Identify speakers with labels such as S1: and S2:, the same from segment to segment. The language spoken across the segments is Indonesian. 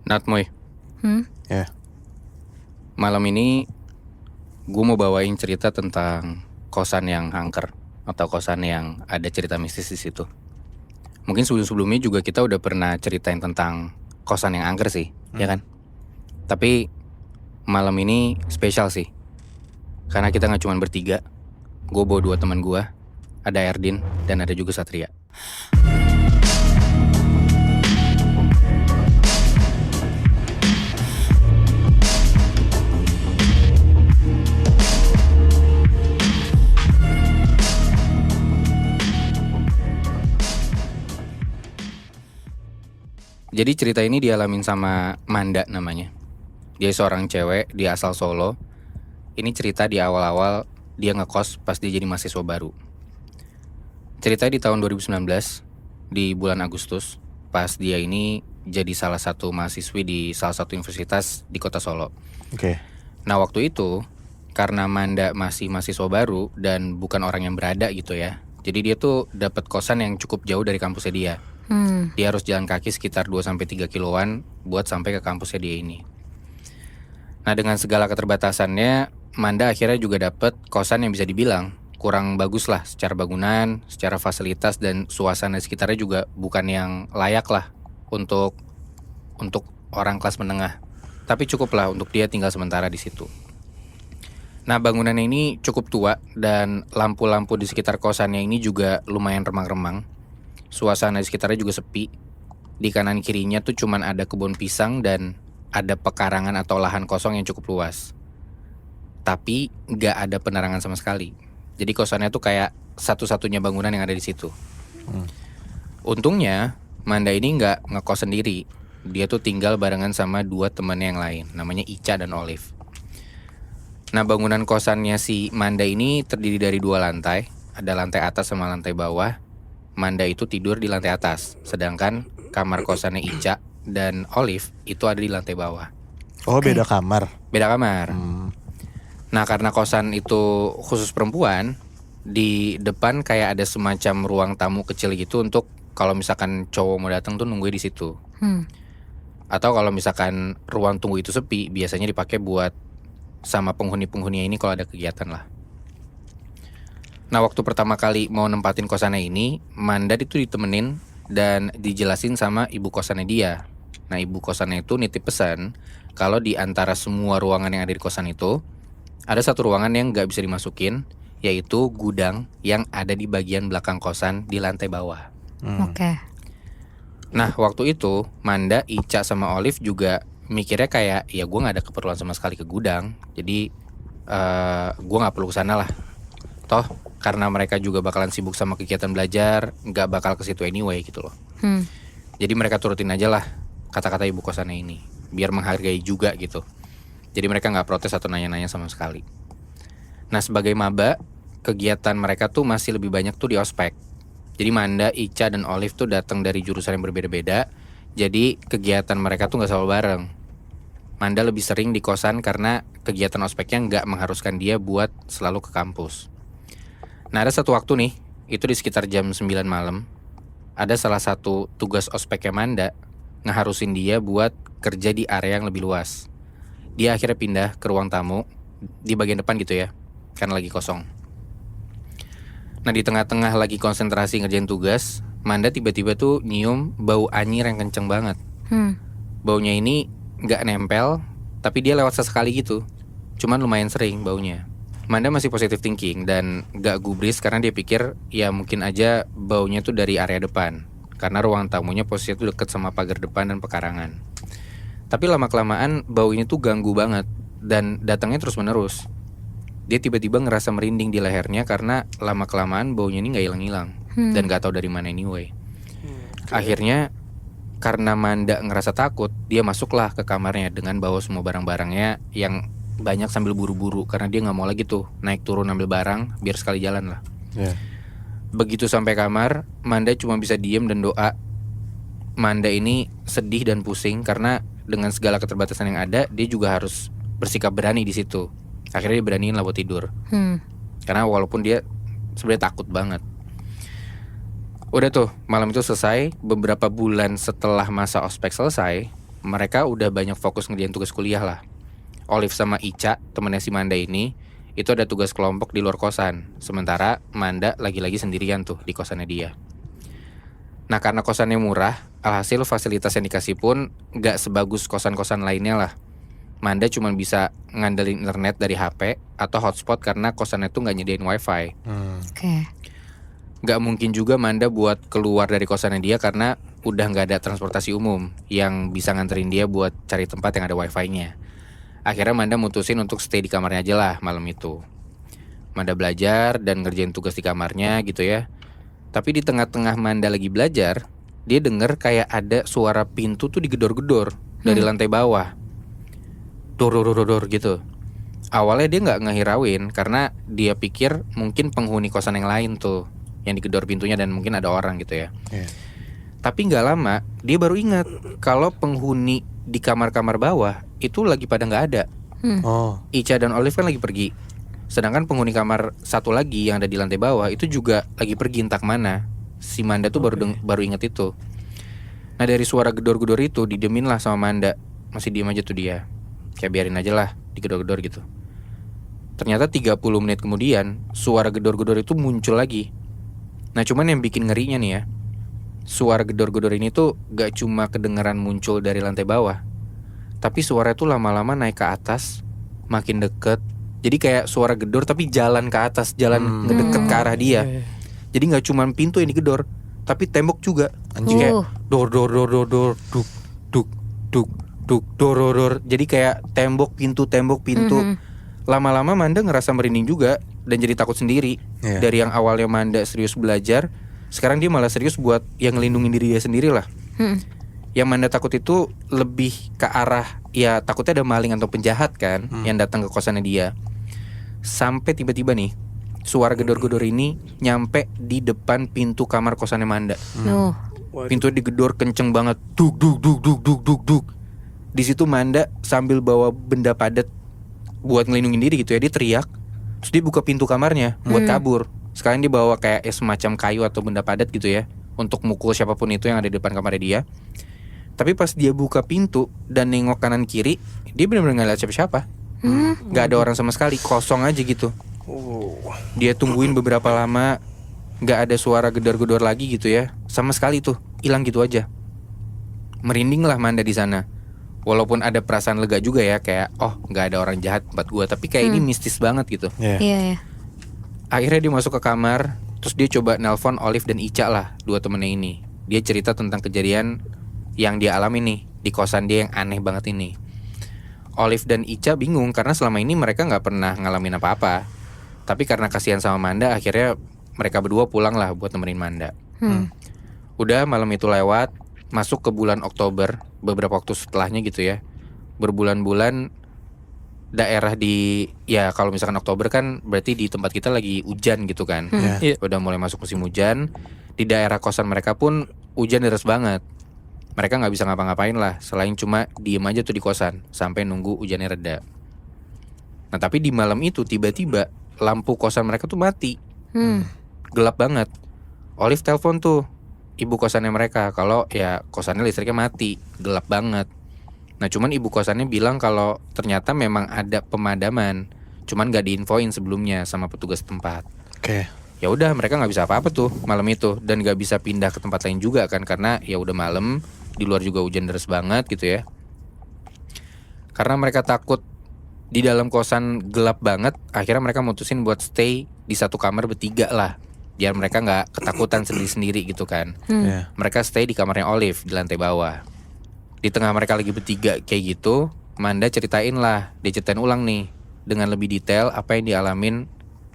S1: Natmoy,
S2: Ya.
S1: malam ini gue mau bawain cerita tentang kosan yang angker atau kosan yang ada cerita mistis di situ. Mungkin sebelum-sebelumnya juga kita udah pernah ceritain tentang kosan yang angker sih, ya kan? Tapi malam ini spesial sih, karena kita nggak cuma bertiga. Gue bawa dua teman gue, ada Erdin dan ada juga Satria. Jadi cerita ini dialamin sama Manda namanya. Dia seorang cewek, dia asal Solo. Ini cerita di awal-awal dia ngekos pas dia jadi mahasiswa baru. Cerita di tahun 2019, di bulan Agustus, pas dia ini jadi salah satu mahasiswi di salah satu universitas di kota Solo.
S2: Oke.
S1: Nah waktu itu, karena Manda masih mahasiswa baru dan bukan orang yang berada gitu ya, jadi dia tuh dapat kosan yang cukup jauh dari kampusnya dia. Dia harus jalan kaki sekitar 2-3 kiloan buat sampai ke kampusnya dia ini. Nah dengan segala keterbatasannya, Manda akhirnya juga dapat kosan yang bisa dibilang kurang bagus lah secara bangunan, secara fasilitas dan suasana sekitarnya juga bukan yang layak lah untuk orang kelas menengah. Tapi cukup lah untuk dia tinggal sementara di situ. Nah bangunan ini cukup tua dan lampu-lampu di sekitar kosannya ini juga lumayan remang-remang. Suasana di sekitarnya juga sepi. Di kanan kirinya tuh cuman ada kebun pisang dan ada pekarangan atau lahan kosong yang cukup luas. Tapi nggak ada penerangan sama sekali. Jadi kosannya tuh kayak satu-satunya bangunan yang ada di situ. Untungnya Manda ini nggak ngekos sendiri. Dia tuh tinggal barengan sama dua temannya yang lain, namanya Ica dan Olive. Nah bangunan kosannya si Manda ini terdiri dari 2 lantai. Ada lantai atas sama lantai bawah. Manda itu tidur di lantai atas, sedangkan kamar kosannya Ica dan Olive itu ada di lantai bawah.
S2: Oh, beda kamar.
S1: Beda kamar. Nah karena kosan itu khusus perempuan, di depan kayak ada semacam ruang tamu kecil gitu untuk kalau misalkan cowok mau datang tuh nungguin di situ. Atau kalau misalkan ruang tunggu itu sepi, biasanya dipakai buat sama penghuni-penghuni ini kalau ada kegiatan lah. Nah waktu pertama kali mau nempatin kosannya ini, Manda itu ditemenin dan dijelasin sama ibu kosannya dia. Nah ibu kosannya itu nitip pesan kalau di antara semua ruangan yang ada di kosan itu, ada satu ruangan yang gak bisa dimasukin, yaitu gudang yang ada di bagian belakang kosan di lantai bawah.
S3: Oke.
S1: Nah waktu itu Manda, Ica sama Olive juga mikirnya kayak ya gue gak ada keperluan sama sekali ke gudang, jadi gue gak perlu kesana lah. Toh karena mereka juga bakalan sibuk sama kegiatan belajar, gak bakal ke situ anyway gitu loh. Jadi mereka turutin aja lah kata-kata ibu kosannya ini, biar menghargai juga gitu. Jadi mereka gak protes atau nanya-nanya sama sekali. Nah sebagai maba, kegiatan mereka tuh masih lebih banyak tuh di ospek. Jadi Manda, Ica, dan Olive tuh datang dari jurusan yang berbeda-beda. Jadi kegiatan mereka tuh gak selalu bareng. Manda lebih sering di kosan karena kegiatan ospeknya gak mengharuskan dia buat selalu ke kampus. Nah ada satu waktu nih, itu di sekitar jam 9 malam, ada salah satu tugas ospeknya Manda ngeharusin dia buat kerja di area yang lebih luas. Dia akhirnya pindah ke ruang tamu di bagian depan gitu ya, karena lagi kosong. Nah di tengah-tengah lagi konsentrasi ngerjain tugas, Manda tiba-tiba tuh nyium bau anyir yang kenceng banget. Baunya ini gak nempel, tapi dia lewat sesekali gitu. Cuman lumayan sering baunya. Manda masih positive thinking dan gak gubris karena dia pikir ya mungkin aja baunya tuh dari area depan. Karena ruang tamunya posisinya tuh deket sama pagar depan dan pekarangan. Tapi lama-kelamaan bau ini tuh ganggu banget dan datangnya terus-menerus. Dia tiba-tiba ngerasa merinding di lehernya karena lama-kelamaan baunya ini gak hilang-hilang dan gak tahu dari mana anyway. Akhirnya karena Manda ngerasa takut, dia masuklah ke kamarnya dengan bawa semua barang-barangnya yang banyak sambil buru-buru karena dia nggak mau lagi tuh naik turun ambil barang biar sekali jalan lah. Begitu sampai kamar, Manda cuma bisa diem dan doa. Manda ini sedih dan pusing karena dengan segala keterbatasan yang ada, dia juga harus bersikap berani di situ. Akhirnya dia beraniin lah buat tidur. Karena walaupun dia sebenarnya takut banget. Udah tuh, malam itu selesai. Beberapa bulan setelah masa ospek selesai, mereka udah banyak fokus ngerjain tugas kuliah lah. Olive sama Ica, temennya si Manda ini, itu ada tugas kelompok di luar kosan. Sementara Manda lagi-lagi sendirian tuh di kosannya dia. Nah karena kosannya murah, alhasil fasilitas yang dikasih pun gak sebagus kosan-kosan lainnya lah. Manda cuma bisa ngandelin internet dari HP atau hotspot karena kosannya tuh gak nyediain wifi.
S3: Oke.
S1: Gak mungkin juga Manda buat keluar dari kosannya dia karena udah gak ada transportasi umum yang bisa nganterin dia buat cari tempat yang ada wifi-nya. Akhirnya Manda mutusin untuk stay di kamarnya aja lah malam itu. Manda belajar dan ngerjain tugas di kamarnya gitu ya. Tapi di tengah-tengah Manda lagi belajar, dia denger kayak ada suara pintu tuh digedor-gedor dari lantai bawah. Dor gitu. Awalnya dia nggak ngehirauin karena dia pikir mungkin penghuni kosan yang lain tuh yang digedor pintunya dan mungkin ada orang gitu ya. Tapi nggak lama dia baru ingat kalau penghuni di kamar-kamar bawah itu lagi pada nggak ada. Ica dan Olive kan lagi pergi. Sedangkan penghuni kamar satu lagi yang ada di lantai bawah itu juga lagi pergi entah kemana. Si Manda tuh baru ingat itu. Nah dari suara gedor-gedor itu didemin lah sama Manda. Masih diem aja tuh dia. Kayak biarin aja lah digedor-gedor gitu. Ternyata 30 menit kemudian suara gedor-gedor itu muncul lagi. Nah cuman yang bikin ngerinya nih ya, suara gedor-gedor ini tuh gak cuma kedengeran muncul dari lantai bawah, tapi suara itu lama-lama naik ke atas, makin deket. Jadi kayak suara gedor tapi jalan ke atas, jalan ngedeket ke arah dia. Jadi gak cuma pintu yang digedor, tapi tembok juga. Anjing kayak dor duk duk duk duk dor. Jadi kayak tembok pintu. Lama-lama Manda ngerasa merinding juga dan jadi takut sendiri. Dari yang awalnya Manda serius belajar, sekarang dia malah serius buat yang ngelindungin diri dia sendiri lah. Yang Manda takut itu lebih ke arah ya takutnya ada maling atau penjahat kan yang datang ke kosannya dia. Sampai tiba-tiba nih suara gedor-gedor ini nyampe di depan pintu kamar kosannya Manda. Pintu digedor kenceng banget, duk. Di situ Manda sambil bawa benda padat buat ngelindungin diri gitu ya, dia teriak. Terus dia buka pintu kamarnya buat kabur. Sekalian dia bawa kayak semacam kayu atau benda padat gitu ya, untuk mukul siapapun itu yang ada di depan kamarnya dia. Tapi pas dia buka pintu dan nengok kanan kiri, dia benar-benar gak lihat siapa-siapa. Gak ada orang sama sekali, kosong aja gitu. Dia tungguin beberapa lama, gak ada suara gedor-gedor lagi gitu ya. Sama sekali tuh, hilang gitu aja. Merinding lah Manda di sana. Walaupun ada perasaan lega juga ya, kayak oh gak ada orang jahat tempat gua, tapi kayak ini mistis banget gitu.
S3: Iya.
S1: Akhirnya dia masuk ke kamar, terus dia coba nelpon Olive dan Ica lah, dua temennya ini. Dia cerita tentang kejadian yang dia alami nih di kosan dia yang aneh banget ini. Olive dan Ica bingung karena selama ini mereka gak pernah ngalamin apa-apa. Tapi karena kasihan sama Manda, akhirnya mereka berdua pulang lah buat nemenin Manda. Udah malam itu lewat, masuk ke bulan Oktober, beberapa waktu setelahnya gitu ya. Berbulan-bulan daerah di, ya kalau misalkan Oktober kan berarti di tempat kita lagi hujan gitu kan. Udah mulai masuk musim hujan. Di daerah kosan mereka pun hujan deras banget. Mereka gak bisa ngapa-ngapain lah, selain cuma diem aja tuh di kosan sampai nunggu hujannya reda. Nah tapi di malam itu tiba-tiba lampu kosan mereka tuh mati. Gelap banget. Olive telepon tuh ibu kosannya mereka kalau ya kosannya listriknya mati, gelap banget. Nah cuman ibu kosannya bilang kalau ternyata memang ada pemadaman, cuman gak diinfoin sebelumnya sama petugas tempat. Ya udah mereka nggak bisa apa-apa tuh malam itu dan nggak bisa pindah ke tempat lain juga kan karena ya udah malam, di luar juga hujan deras banget gitu ya. Karena mereka takut di dalam kosan gelap banget, akhirnya mereka mutusin buat stay di satu kamar bertiga lah, biar mereka nggak ketakutan sendiri-sendiri gitu kan. Mereka stay di kamarnya Olive di lantai bawah. Di tengah mereka lagi bertiga kayak gitu, Manda ceritain ulang nih dengan lebih detail apa yang dialamin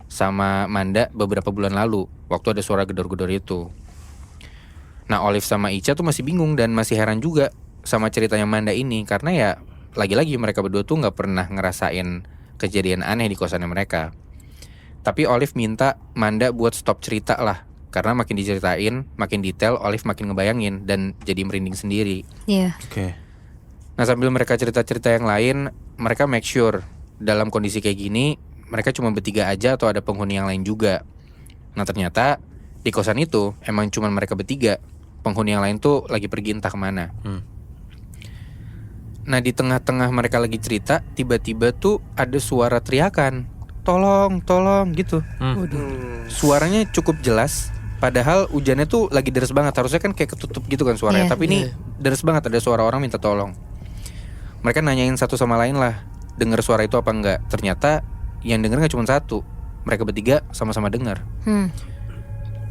S1: sama Manda beberapa bulan lalu waktu ada suara gedor-gedor itu. Nah Olive sama Ica tuh masih bingung dan masih heran juga sama ceritanya Manda ini karena ya lagi-lagi mereka berdua tuh nggak pernah ngerasain kejadian aneh di kosannya mereka. Tapi Olive minta Manda buat stop cerita lah, karena makin diceritain, makin detail, Olive makin ngebayangin dan jadi merinding sendiri. Nah sambil mereka cerita-cerita yang lain, mereka make sure dalam kondisi kayak gini mereka cuma bertiga aja atau ada penghuni yang lain juga. Nah ternyata di kosan itu emang cuma mereka bertiga, penghuni yang lain tuh lagi pergi entah kemana. Nah di tengah-tengah mereka lagi cerita, tiba-tiba tuh ada suara teriakan, tolong, tolong gitu. Suaranya cukup jelas. Padahal hujannya tuh lagi deres banget. Harusnya kan kayak ketutup gitu kan suaranya.
S3: Iya.
S1: Tapi ini deres banget, ada suara orang minta tolong. Mereka nanyain satu sama lain lah, dengar suara itu apa enggak. Ternyata yang denger gak cuma satu. Mereka bertiga sama-sama dengar.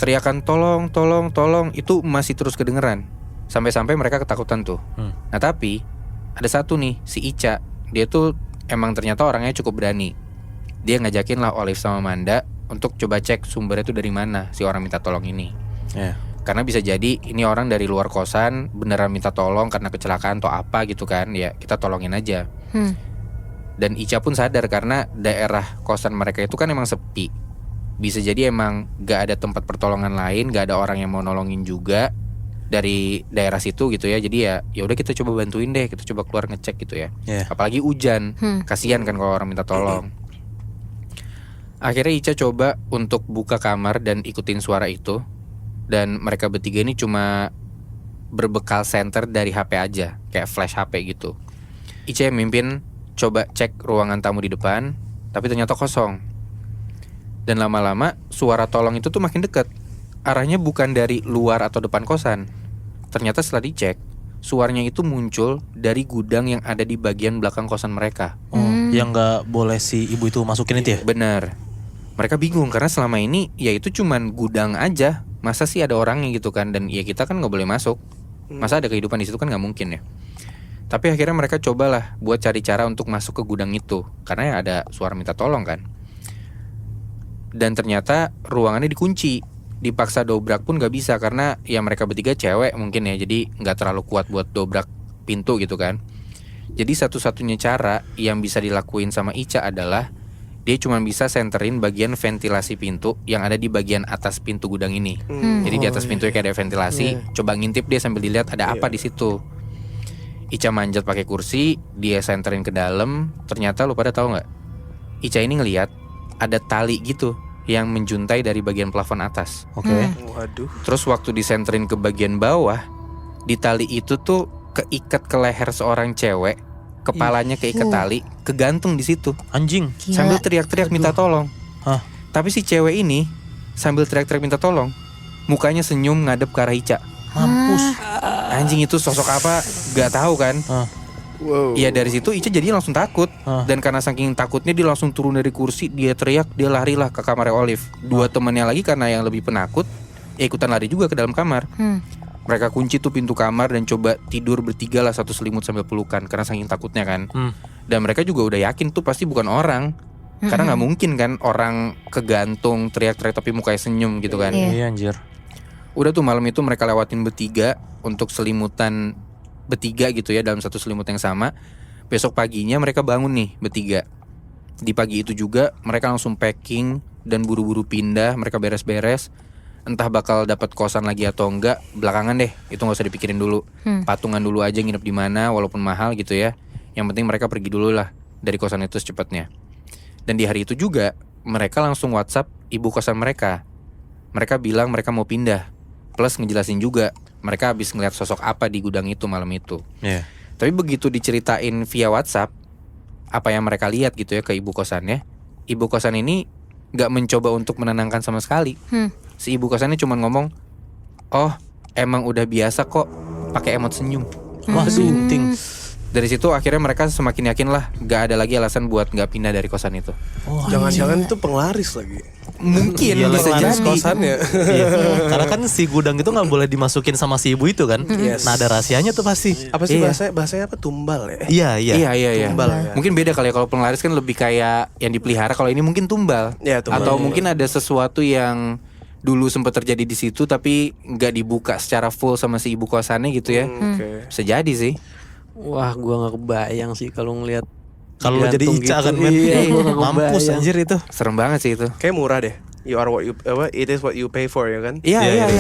S1: Teriakan tolong, tolong, tolong itu masih terus kedengeran. Sampai-sampai mereka ketakutan tuh. Nah tapi ada satu nih, si Ica. Dia tuh emang ternyata orangnya cukup berani. Dia ngajakin lah Olive sama Manda untuk coba cek sumbernya tuh dari mana si orang minta tolong ini. Karena bisa jadi ini orang dari luar kosan beneran minta tolong karena kecelakaan atau apa gitu kan. Ya kita tolongin aja. Dan Ica pun sadar karena daerah kosan mereka itu kan emang sepi. Bisa jadi emang gak ada tempat pertolongan lain, gak ada orang yang mau nolongin juga dari daerah situ gitu ya. Jadi ya udah kita coba bantuin deh, kita coba keluar ngecek gitu ya. Apalagi hujan, kasihan kan kalau orang minta tolong. Akhirnya Ica coba untuk buka kamar dan ikutin suara itu. Dan mereka bertiga ini cuma berbekal senter dari HP aja, kayak flash HP gitu. Ica yang mimpin coba cek ruangan tamu di depan, tapi ternyata kosong. Dan lama-lama suara tolong itu tuh makin dekat. Arahnya bukan dari luar atau depan kosan. Ternyata setelah dicek, suaranya itu muncul dari gudang yang ada di bagian belakang kosan mereka.
S2: Yang gak boleh si ibu itu masukin itu ya?
S1: Benar. Mereka bingung karena selama ini ya itu cuman gudang aja. Masa sih ada orangnya gitu kan. Dan ya kita kan gak boleh masuk. Masa ada kehidupan di situ kan gak mungkin ya. Tapi akhirnya mereka cobalah buat cari cara untuk masuk ke gudang itu. Karena ya ada suara minta tolong kan. Dan ternyata ruangannya dikunci. Dipaksa dobrak pun gak bisa karena ya mereka bertiga cewek mungkin ya. Jadi gak terlalu kuat buat dobrak pintu gitu kan. Jadi satu-satunya cara yang bisa dilakuin sama Ica adalah dia cuma bisa senterin bagian ventilasi pintu yang ada di bagian atas pintu gudang ini. Jadi di atas pintunya kayak ada ventilasi. Coba ngintip dia sambil dilihat ada apa di situ. Ica manjat pakai kursi, dia senterin ke dalam. Ternyata lu pada tahu nggak? Ica ini ngelihat ada tali gitu yang menjuntai dari bagian plafon atas.
S4: Waduh.
S1: Terus waktu disenterin ke bagian bawah, di tali itu tuh keikat ke leher seorang cewek. Kepalanya keikat tali, kegantung di situ.
S2: Anjing.
S1: Sambil teriak-teriak minta tolong. Tapi si cewek ini sambil teriak-teriak minta tolong, mukanya senyum ngadep ke arah Ica.
S2: Mampus.
S1: Anjing itu sosok apa? Gak tahu kan?
S4: Wow.
S1: Iya dari situ Ica jadi langsung takut. Dan karena saking takutnya dia langsung turun dari kursi, dia teriak, dia larilah ke kamarnya Olive. Dua temannya lagi karena yang lebih penakut, ya ikutan lari juga ke dalam kamar. Mereka kunci tuh pintu kamar dan coba tidur bertiga lah satu selimut sambil pelukan karena saking takutnya kan. Dan mereka juga udah yakin tuh pasti bukan orang. Karena nggak mungkin kan orang kegantung teriak-teriak tapi mukanya senyum gitu kan.
S2: Iya anjir.
S1: Udah tuh malam itu mereka lewatin bertiga untuk selimutan bertiga gitu ya dalam satu selimut yang sama. Besok paginya mereka bangun nih bertiga. Di pagi itu juga mereka langsung packing dan buru-buru pindah. Mereka beres-beres. Entah bakal dapat kosan lagi atau enggak, belakangan deh, itu nggak usah dipikirin dulu. Patungan dulu aja nginep di mana, walaupun mahal gitu ya. Yang penting mereka pergi dulu lah dari kosan itu secepatnya. Dan di hari itu juga mereka langsung WhatsApp ibu kosan mereka. Mereka bilang mereka mau pindah, plus ngejelasin juga mereka habis ngeliat sosok apa di gudang itu malam itu. Tapi begitu diceritain via WhatsApp apa yang mereka lihat gitu ya ke ibu kosannya, ibu kosan ini nggak mencoba untuk menenangkan sama sekali. Si ibu kosannya cuma ngomong, oh emang udah biasa kok pakai emot senyum.
S2: Wah sinting.
S1: Dari situ akhirnya mereka semakin yakin lah gak ada lagi alasan buat gak pindah dari kosan itu.
S4: Jangan-jangan itu penglaris lagi.
S1: Mungkin
S2: Iya,
S1: bisa
S4: Penglaris
S1: jadi.
S4: kosannya.
S2: Iya. Karena kan si gudang itu gak boleh dimasukin sama si ibu itu kan.
S4: Yes.
S2: Nah ada rahasianya tuh pasti.
S4: Apa sih
S1: Iya.
S4: bahasanya apa? Tumbal ya?
S2: Iya.
S1: Iya.
S4: Tumbal ya.
S1: Mungkin beda kali ya, kalau penglaris kan lebih kayak yang dipelihara, kalau ini mungkin tumbal.
S4: Iya, tumbal.
S1: Atau mungkin ada sesuatu yang dulu sempat terjadi di situ tapi nggak dibuka secara full sama si ibu kosannya gitu ya.
S4: Oke.
S1: Bisa jadi sih.
S3: Wah, gua nggak kebayang sih kalau ngelihat.
S2: Kalau lo jadi
S3: gantung
S2: Ica
S3: gitu.
S2: kan men.
S3: Iya, gua nggak
S2: Mampus
S3: kebayang.
S2: anjir itu.
S1: Serem banget sih itu.
S4: Kayak murah deh. It is what you pay for ya kan?
S1: Iya.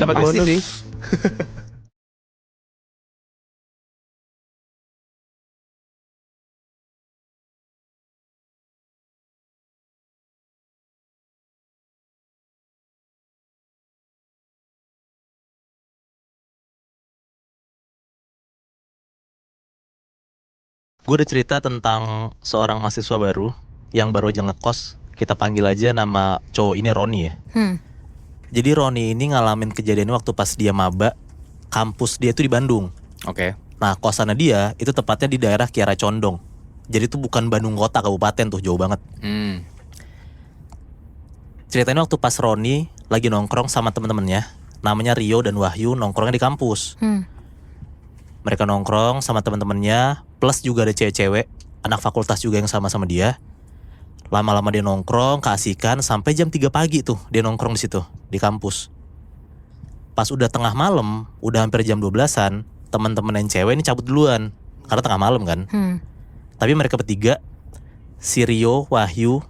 S1: Dapat
S4: Pasti
S1: bonus
S4: sih.
S2: Gue udah cerita tentang seorang mahasiswa baru yang baru aja ngekos. Kita panggil aja nama cowok ini Roni ya. Jadi Roni ini ngalamin kejadian waktu pas dia maba. Kampus dia tuh di Bandung.
S1: Oke.
S2: Nah kosannya dia itu tepatnya di daerah Kiara Condong. Jadi itu bukan Bandung kota, kabupaten tuh, jauh banget. Ceritanya waktu pas Roni lagi nongkrong sama temen-temennya, namanya Rio dan Wahyu, nongkrongnya di kampus. Mereka nongkrong sama temen-temennya, plus juga ada cewek-cewek, anak fakultas juga yang sama-sama dia. Lama-lama dia nongkrong, keasikan, sampai jam 3 pagi tuh dia nongkrong di situ, di kampus. Pas udah tengah malam, udah hampir jam 12-an, teman-teman yang cewek ini cabut duluan, karena tengah malam kan. Tapi mereka bertiga, si Rio, Wahyu,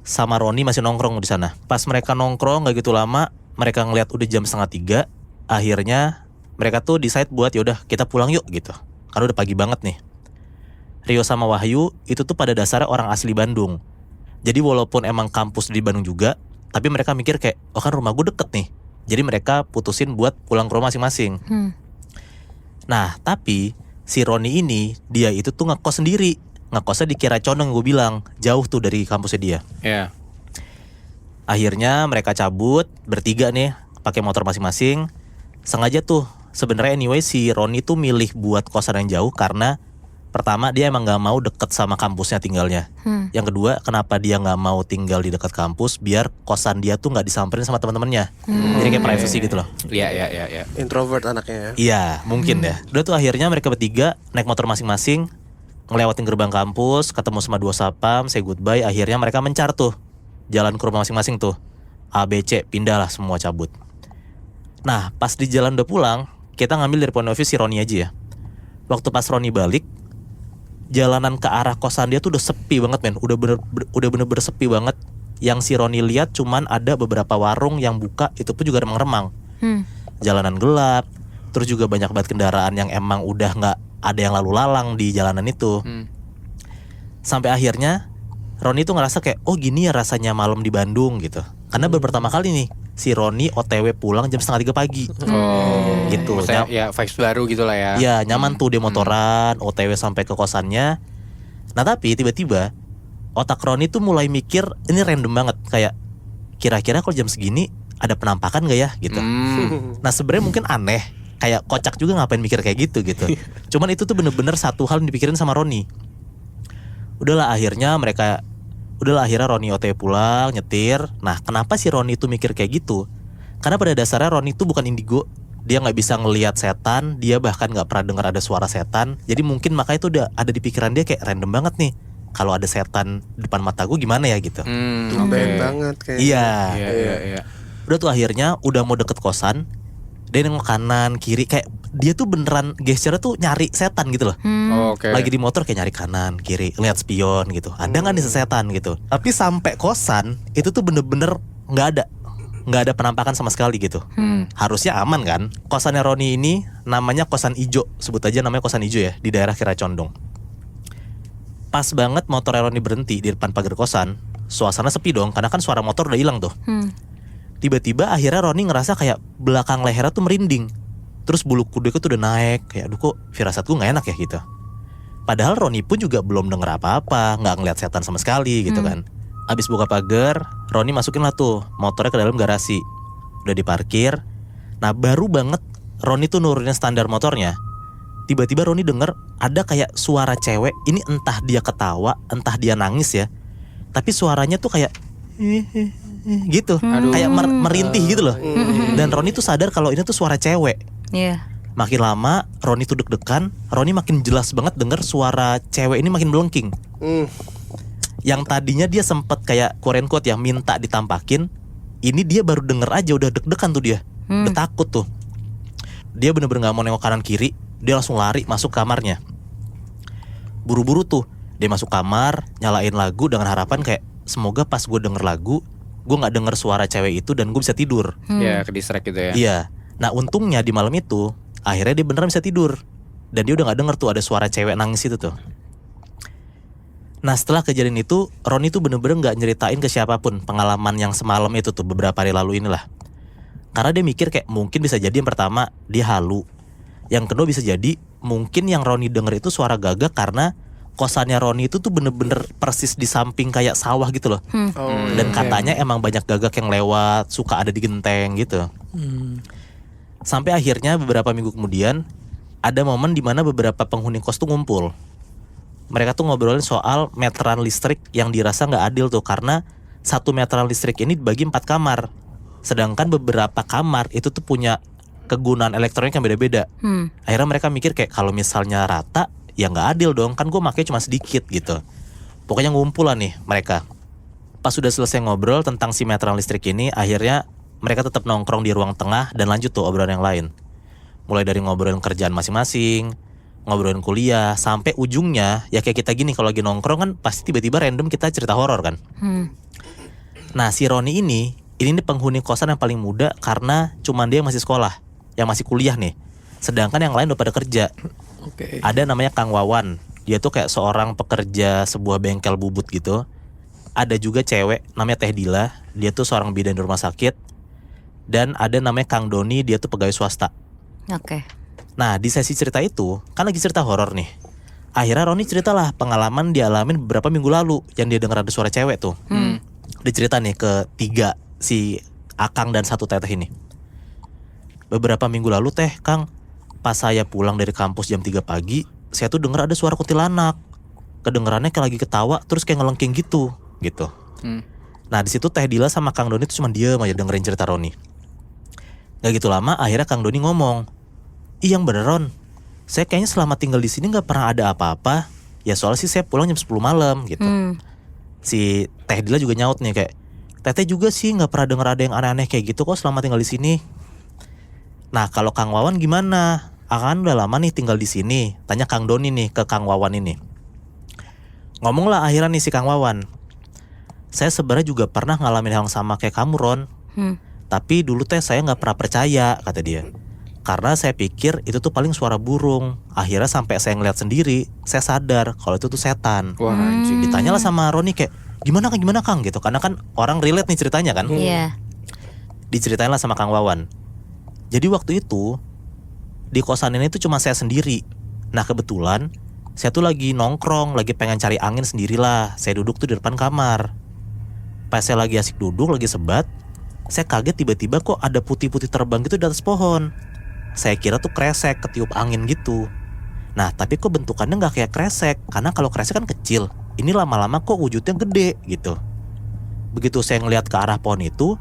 S2: sama Roni masih nongkrong di sana. Pas mereka nongkrong gak gitu lama, mereka ngeliat udah jam 2:30, akhirnya mereka tuh decide buat yaudah kita pulang yuk gitu. Karena udah pagi banget nih. Rio sama Wahyu itu tuh pada dasarnya orang asli Bandung. Jadi walaupun emang kampus di Bandung juga, tapi mereka mikir kayak, oh kan rumah gue deket nih. Jadi mereka putusin buat pulang ke rumah masing-masing. Nah tapi si Roni ini, dia itu tuh ngekos sendiri. Ngekosnya di Kiara Condong, gue bilang jauh tuh dari kampusnya dia.
S1: Iya.
S2: Akhirnya mereka cabut bertiga nih, pakai motor masing-masing. Sengaja tuh, sebenarnya anyway si Roni tuh milih buat kosan yang jauh karena pertama dia emang nggak mau deket sama kampusnya tinggalnya. Yang kedua, kenapa dia nggak mau tinggal di dekat kampus biar kosan dia tuh nggak disamperin sama teman-temannya. Jadi kayak privacy gitu loh.
S1: Iya.
S4: Introvert anaknya ya.
S2: Iya, mungkin ya. Udah tuh akhirnya mereka bertiga naik motor masing-masing, ngelewatin gerbang kampus, ketemu sama 2 satpam, say goodbye. Akhirnya mereka mencar tuh, jalan ke rumah masing-masing tuh. A, B, C, pindah lah semua cabut. Nah, pas di jalan udah pulang, kita ngambil dari point of view si Roni aja ya. Waktu pas Roni balik, jalanan ke arah kosan dia tuh udah sepi banget men. Udah bener-bener sepi banget. Yang si Roni lihat cuman ada beberapa warung yang buka, itu pun juga remang-remang. Jalanan gelap. Terus juga banyak banget kendaraan yang emang udah gak ada yang lalu lalang di jalanan itu. Sampai akhirnya Roni tuh ngerasa kayak, oh gini ya rasanya malam di Bandung gitu. Karena baru pertama kali nih si Roni OTW pulang jam 2:30 pagi. Gitu.
S1: Maksudnya ya vibes baru gitu lah ya.
S2: Iya, nyaman tuh dia motoran, OTW sampai ke kosannya. Nah tapi tiba-tiba otak Roni tuh mulai mikir, ini random banget, kayak kira-kira kalau jam segini ada penampakan gak ya gitu. Nah sebenarnya mungkin aneh, kayak kocak juga ngapain mikir kayak gitu. Cuman itu tuh bener-bener satu hal yang dipikirin sama Roni. Akhirnya Roni OTW pulang, nyetir. Nah kenapa sih Roni tuh mikir kayak gitu? Karena pada dasarnya Roni tuh bukan indigo. Dia gak bisa ngelihat setan. Dia bahkan gak pernah dengar ada suara setan. Jadi mungkin makanya itu udah ada di pikiran dia kayak random banget nih. Kalau ada setan depan mata gue gimana ya gitu.
S4: Tumben banget kayak.
S2: Iya.
S1: Iya.
S2: Udah tuh akhirnya udah mau deket kosan, dia nengok kanan kiri, kayak dia tuh beneran gesture tuh nyari setan gitu loh.
S1: Oke.
S2: Lagi di motor kayak nyari kanan kiri, lihat spion gitu. Ada nggak nih setan gitu. Tapi sampai kosan itu tuh bener-bener nggak ada penampakan sama sekali gitu. Harusnya aman kan. Kosannya Roni ini namanya kosan ijo, sebut aja namanya kosan ijo ya, di daerah Kiara Condong. Pas banget motor Roni berhenti di depan pagar kosan, suasana sepi dong, karena kan suara motor udah hilang tuh. Tiba-tiba akhirnya Roni ngerasa kayak belakang lehernya tuh merinding. Terus bulu kuduku tuh udah naik, kayak aduh kok firasat gue gak enak ya gitu. Padahal Roni pun juga belum denger apa-apa, gak ngeliat setan sama sekali gitu kan. Abis buka pagar, Roni masukin lah tuh motornya ke dalam garasi. Udah diparkir. Nah baru banget Roni tuh nurunin standar motornya, tiba-tiba Roni denger ada kayak suara cewek. Ini entah dia ketawa, entah dia nangis ya, tapi suaranya tuh kayak gitu. Kayak merintih gitu loh. Dan Roni tuh sadar kalau ini tuh suara cewek. Makin lama Roni tuh deg-degan, Roni makin jelas banget denger suara cewek ini makin melengking. Yang tadinya dia sempet kayak quote unquote ya minta ditampakin, ini dia baru denger aja udah deg-degan tuh dia. Udah takut tuh. Dia bener-bener gak mau nengok kanan kiri, dia langsung lari masuk kamarnya. Buru-buru tuh dia masuk kamar, nyalain lagu dengan harapan kayak semoga pas gue denger lagu, gue gak denger suara cewek itu dan gue bisa tidur.
S1: Ya ke distract gitu ya.
S2: Iya. Nah untungnya di malam itu akhirnya dia beneran bisa tidur. Dan dia udah gak denger tuh ada suara cewek nangis itu tuh. Nah setelah kejadian itu Roni tuh bener-bener gak nyeritain ke siapapun pengalaman yang semalam itu tuh, beberapa hari lalu inilah. Karena dia mikir kayak mungkin bisa jadi yang pertama dia halu, yang kedua bisa jadi mungkin yang Roni denger itu suara gagak karena kosannya Roni itu tuh bener-bener persis di samping kayak sawah gitu loh.
S4: Oh,
S2: Dan katanya emang banyak gagak yang lewat, suka ada di genteng gitu. Sampai akhirnya beberapa minggu kemudian ada momen di mana beberapa penghuni kos tuh ngumpul. Mereka tuh ngobrolin soal meteran listrik yang dirasa nggak adil tuh, karena satu meteran listrik ini dibagi 4 kamar. Sedangkan beberapa kamar itu tuh punya kegunaan elektronik yang beda-beda. Akhirnya mereka mikir kayak kalau misalnya rata, ya nggak adil dong, kan gue makanya cuma sedikit gitu. Pokoknya ngumpul lah nih mereka. Pas sudah selesai ngobrol tentang si meteran listrik ini, akhirnya mereka tetap nongkrong di ruang tengah dan lanjut tuh obrolan yang lain. Mulai dari ngobrolin kerjaan masing-masing, ngobrolin kuliah, sampai ujungnya ya kayak kita gini kalau lagi nongkrong kan pasti tiba-tiba random kita cerita horor kan. Nah si Roni ini nih penghuni kosan yang paling muda karena cuman dia yang masih sekolah, yang masih kuliah nih. Sedangkan yang lain udah pada kerja.
S3: Oke.
S2: Ada namanya Kang Wawan. Dia tuh kayak seorang pekerja sebuah bengkel bubut gitu. Ada juga cewek namanya Teh Dila. Dia tuh seorang bidan di rumah sakit. Dan ada namanya Kang Doni. Dia tuh pegawai swasta.
S5: Oke.
S2: Nah di sesi cerita itu kan lagi cerita horor nih. Akhirnya Roni ceritalah pengalaman dialamin beberapa minggu lalu yang dia dengar ada suara cewek tuh. Dia cerita nih ke 3 si Akang dan 1 teteh ini. Beberapa minggu lalu teh Kang, pas saya pulang dari kampus jam 3 pagi, saya tuh dengar ada suara kuntilanak. Kedengerannya kayak lagi ketawa terus kayak ngelengking gitu. Nah di situ Teh Dila sama Kang Doni tuh cuma diem aja dengerin cerita Roni. Gak gitu lama akhirnya Kang Doni ngomong, "Ih yang bener Ron, saya kayaknya selama tinggal di sini nggak pernah ada apa-apa. Ya soalnya sih saya pulang jam 10 malam gitu." Si Teh Dila juga nyaut nih kayak, "Teteh juga sih nggak pernah denger ada yang aneh-aneh kayak gitu kok selama tinggal di sini." Nah kalau Kang Wawan gimana? Akan udah lama nih tinggal di sini. Tanya Kang Doni nih ke Kang Wawan ini. Ngomonglah akhirnya nih si Kang Wawan, "Saya sebenarnya juga pernah ngalamin hal yang sama kayak kamu Ron. Tapi dulu teh saya nggak pernah percaya," kata dia. "Karena saya pikir itu tuh paling suara burung. Akhirnya sampai saya ngeliat sendiri, saya sadar kalau itu tuh setan."
S1: Wah anjing.
S2: Ditanyalah sama Roni kayak, gimana Kang gitu. Karena kan orang relate nih ceritanya kan.
S5: Iya.
S2: Diceritain lah sama Kang Wawan. Jadi waktu itu di kosan ini tuh cuma saya sendiri. Nah kebetulan saya tuh lagi nongkrong, lagi pengen cari angin sendirilah. Saya duduk tuh di depan kamar. Pas saya lagi asik duduk, lagi sebat, saya kaget tiba-tiba kok ada putih-putih terbang gitu di atas pohon. Saya kira tuh kresek ketiup angin gitu. Nah tapi kok bentukannya gak kayak kresek, karena kalau kresek kan kecil. Ini lama-lama kok wujudnya gede gitu. Begitu saya ngeliat ke arah pohon itu,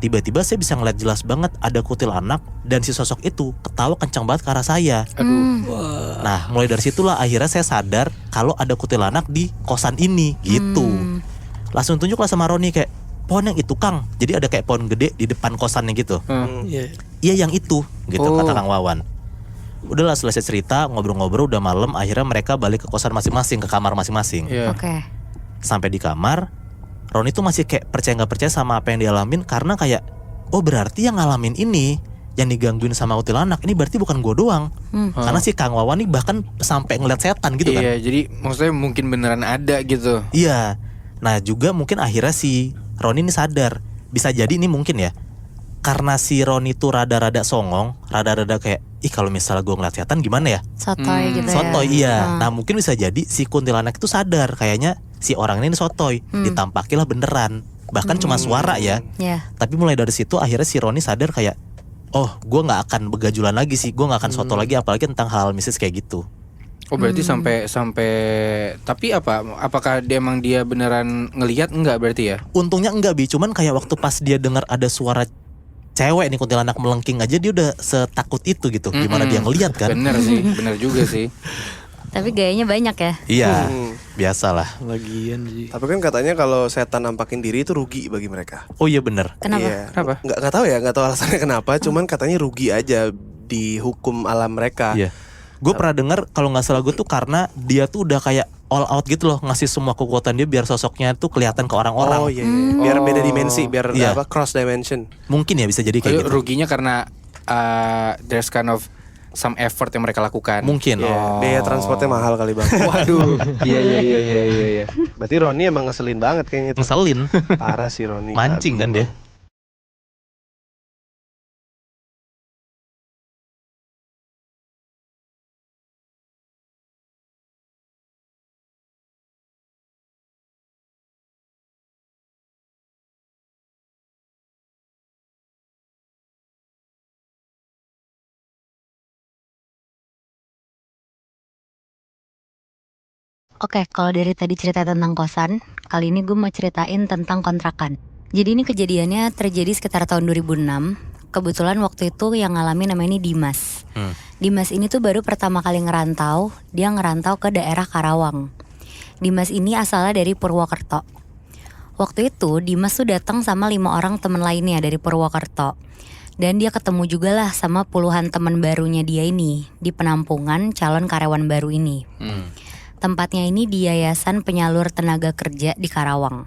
S2: tiba-tiba saya bisa ngeliat jelas banget ada kuntilanak. Dan si sosok itu ketawa kencang banget ke arah saya. Nah mulai dari situlah akhirnya saya sadar kalau ada kuntilanak di kosan ini gitu. Langsung tunjuklah sama Roni kayak, "Pohon yang itu Kang." Jadi ada kayak pohon gede di depan kosannya gitu.
S3: Iya.
S2: "Iya yang itu," gitu kata Kang Wawan. Udahlah selesai cerita, ngobrol-ngobrol udah malam. Akhirnya mereka balik ke kosan masing-masing, ke kamar masing-masing.
S5: Oke.
S2: Sampai di kamar, Roni tuh masih kayak percaya gak percaya sama apa yang dialamin. Karena kayak, oh berarti yang ngalamin ini, yang digangguin sama kuntilanak, ini berarti bukan gue doang. Karena si Kang Wawan nih bahkan sampai ngeliat setan gitu kan.
S1: Iya, jadi maksudnya mungkin beneran ada gitu.
S2: Iya. Nah juga mungkin akhirnya si Roni ini sadar, bisa jadi ini mungkin ya, karena si Roni tuh rada-rada songong, rada-rada kayak, ih kalau misalnya gue ngeliat setan gimana ya?
S5: Sotoy gitu ya.
S2: Sotoy iya. Nah mungkin bisa jadi si kuntilanak itu sadar, kayaknya si orang ini sotoy, ditampakilah beneran. Bahkan cuma suara ya.
S5: Iya.
S2: Tapi mulai dari situ akhirnya si Roni sadar kayak, oh gue gak akan begajulan lagi sih, gue gak akan soto lagi, apalagi tentang hal mistis kayak gitu.
S1: Oh berarti sampai tapi apakah dia beneran ngelihat enggak berarti ya?
S2: Untungnya enggak Bi, cuman kayak waktu pas dia dengar ada suara cewek nih kuntilanak melengking aja, dia udah setakut itu gitu. Gimana dia ngelihat kan?
S1: Bener sih, bener juga sih.
S5: Tapi gayanya banyak ya.
S2: Iya, biasalah.
S3: Lagian sih.
S4: Tapi kan katanya kalau setan nampakin diri itu rugi bagi mereka.
S2: Oh iya bener.
S5: Kenapa?
S4: Iya.
S1: Kenapa?
S4: Nggak tahu ya, nggak tahu alasannya kenapa. Cuman katanya rugi aja di hukum alam mereka.
S2: Iya. Gue pernah dengar kalau nggak salah gue tuh karena dia tuh udah kayak all out gitu loh, ngasih semua kekuatan dia biar sosoknya tuh kelihatan ke orang-orang.
S4: Oh iya, biar beda dimensi, biar
S2: Iya.
S4: cross dimension.
S2: Mungkin ya bisa jadi kayak gitu.
S1: Ruginya karena there's kind of some effort yang mereka lakukan.
S2: Mungkin.
S4: Iya, biaya transportnya mahal kali bang.
S1: Waduh.
S4: Iya. Berarti Roni emang ngeselin banget kayaknya itu.
S2: Ngeselin.
S4: Parah sih Roni.
S2: Mancing kan dia.
S5: Oke, kalau dari tadi cerita tentang kosan, kali ini gue mau ceritain tentang kontrakan. Jadi ini kejadiannya terjadi sekitar tahun 2006. Kebetulan waktu itu yang ngalamin namanya ini Dimas. Dimas ini tuh baru pertama kali ngerantau. Dia ngerantau ke daerah Karawang. Dimas ini asalnya dari Purwokerto. Waktu itu Dimas tuh datang sama 5 orang temen lainnya dari Purwokerto. Dan dia ketemu juga lah sama puluhan teman barunya dia ini di penampungan calon karyawan baru ini. Tempatnya ini di Yayasan Penyalur Tenaga Kerja di Karawang.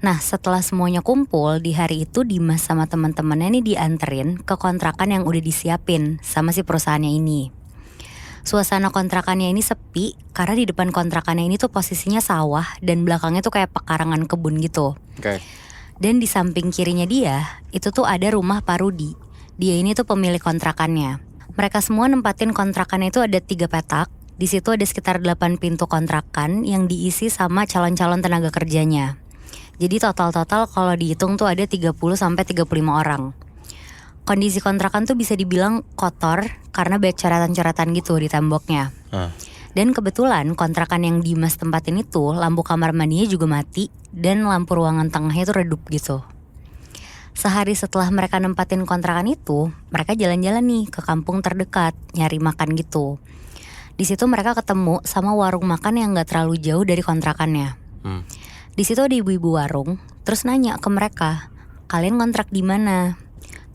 S5: Nah, setelah semuanya kumpul, di hari itu Dimas sama teman-temannya ini dianterin ke kontrakan yang udah disiapin sama si perusahaannya ini. Suasana kontrakannya ini sepi karena di depan kontrakannya ini tuh posisinya sawah dan belakangnya tuh kayak pekarangan kebun gitu.
S1: Oke.
S5: Dan di samping kirinya dia, itu tuh ada rumah Pak Rudi. Dia ini tuh pemilik kontrakannya. Mereka semua nempatin kontrakannya itu ada 3 petak. Di situ ada sekitar 8 pintu kontrakan yang diisi sama calon-calon tenaga kerjanya. Jadi total-total kalau dihitung tuh ada 30 sampai 35 orang. Kondisi kontrakan tuh bisa dibilang kotor karena banyak coretan-coretan gitu di temboknya. Dan kebetulan kontrakan yang Dimas tempatin itu lampu kamar mandinya juga mati dan lampu ruangan tengahnya tuh redup gitu. Sehari setelah mereka nempatin kontrakan itu, mereka jalan-jalan nih ke kampung terdekat nyari makan gitu. Di situ mereka ketemu sama warung makan yang nggak terlalu jauh dari kontrakannya. Di situ ada ibu-ibu warung, terus nanya ke mereka, kalian ngontrak di mana?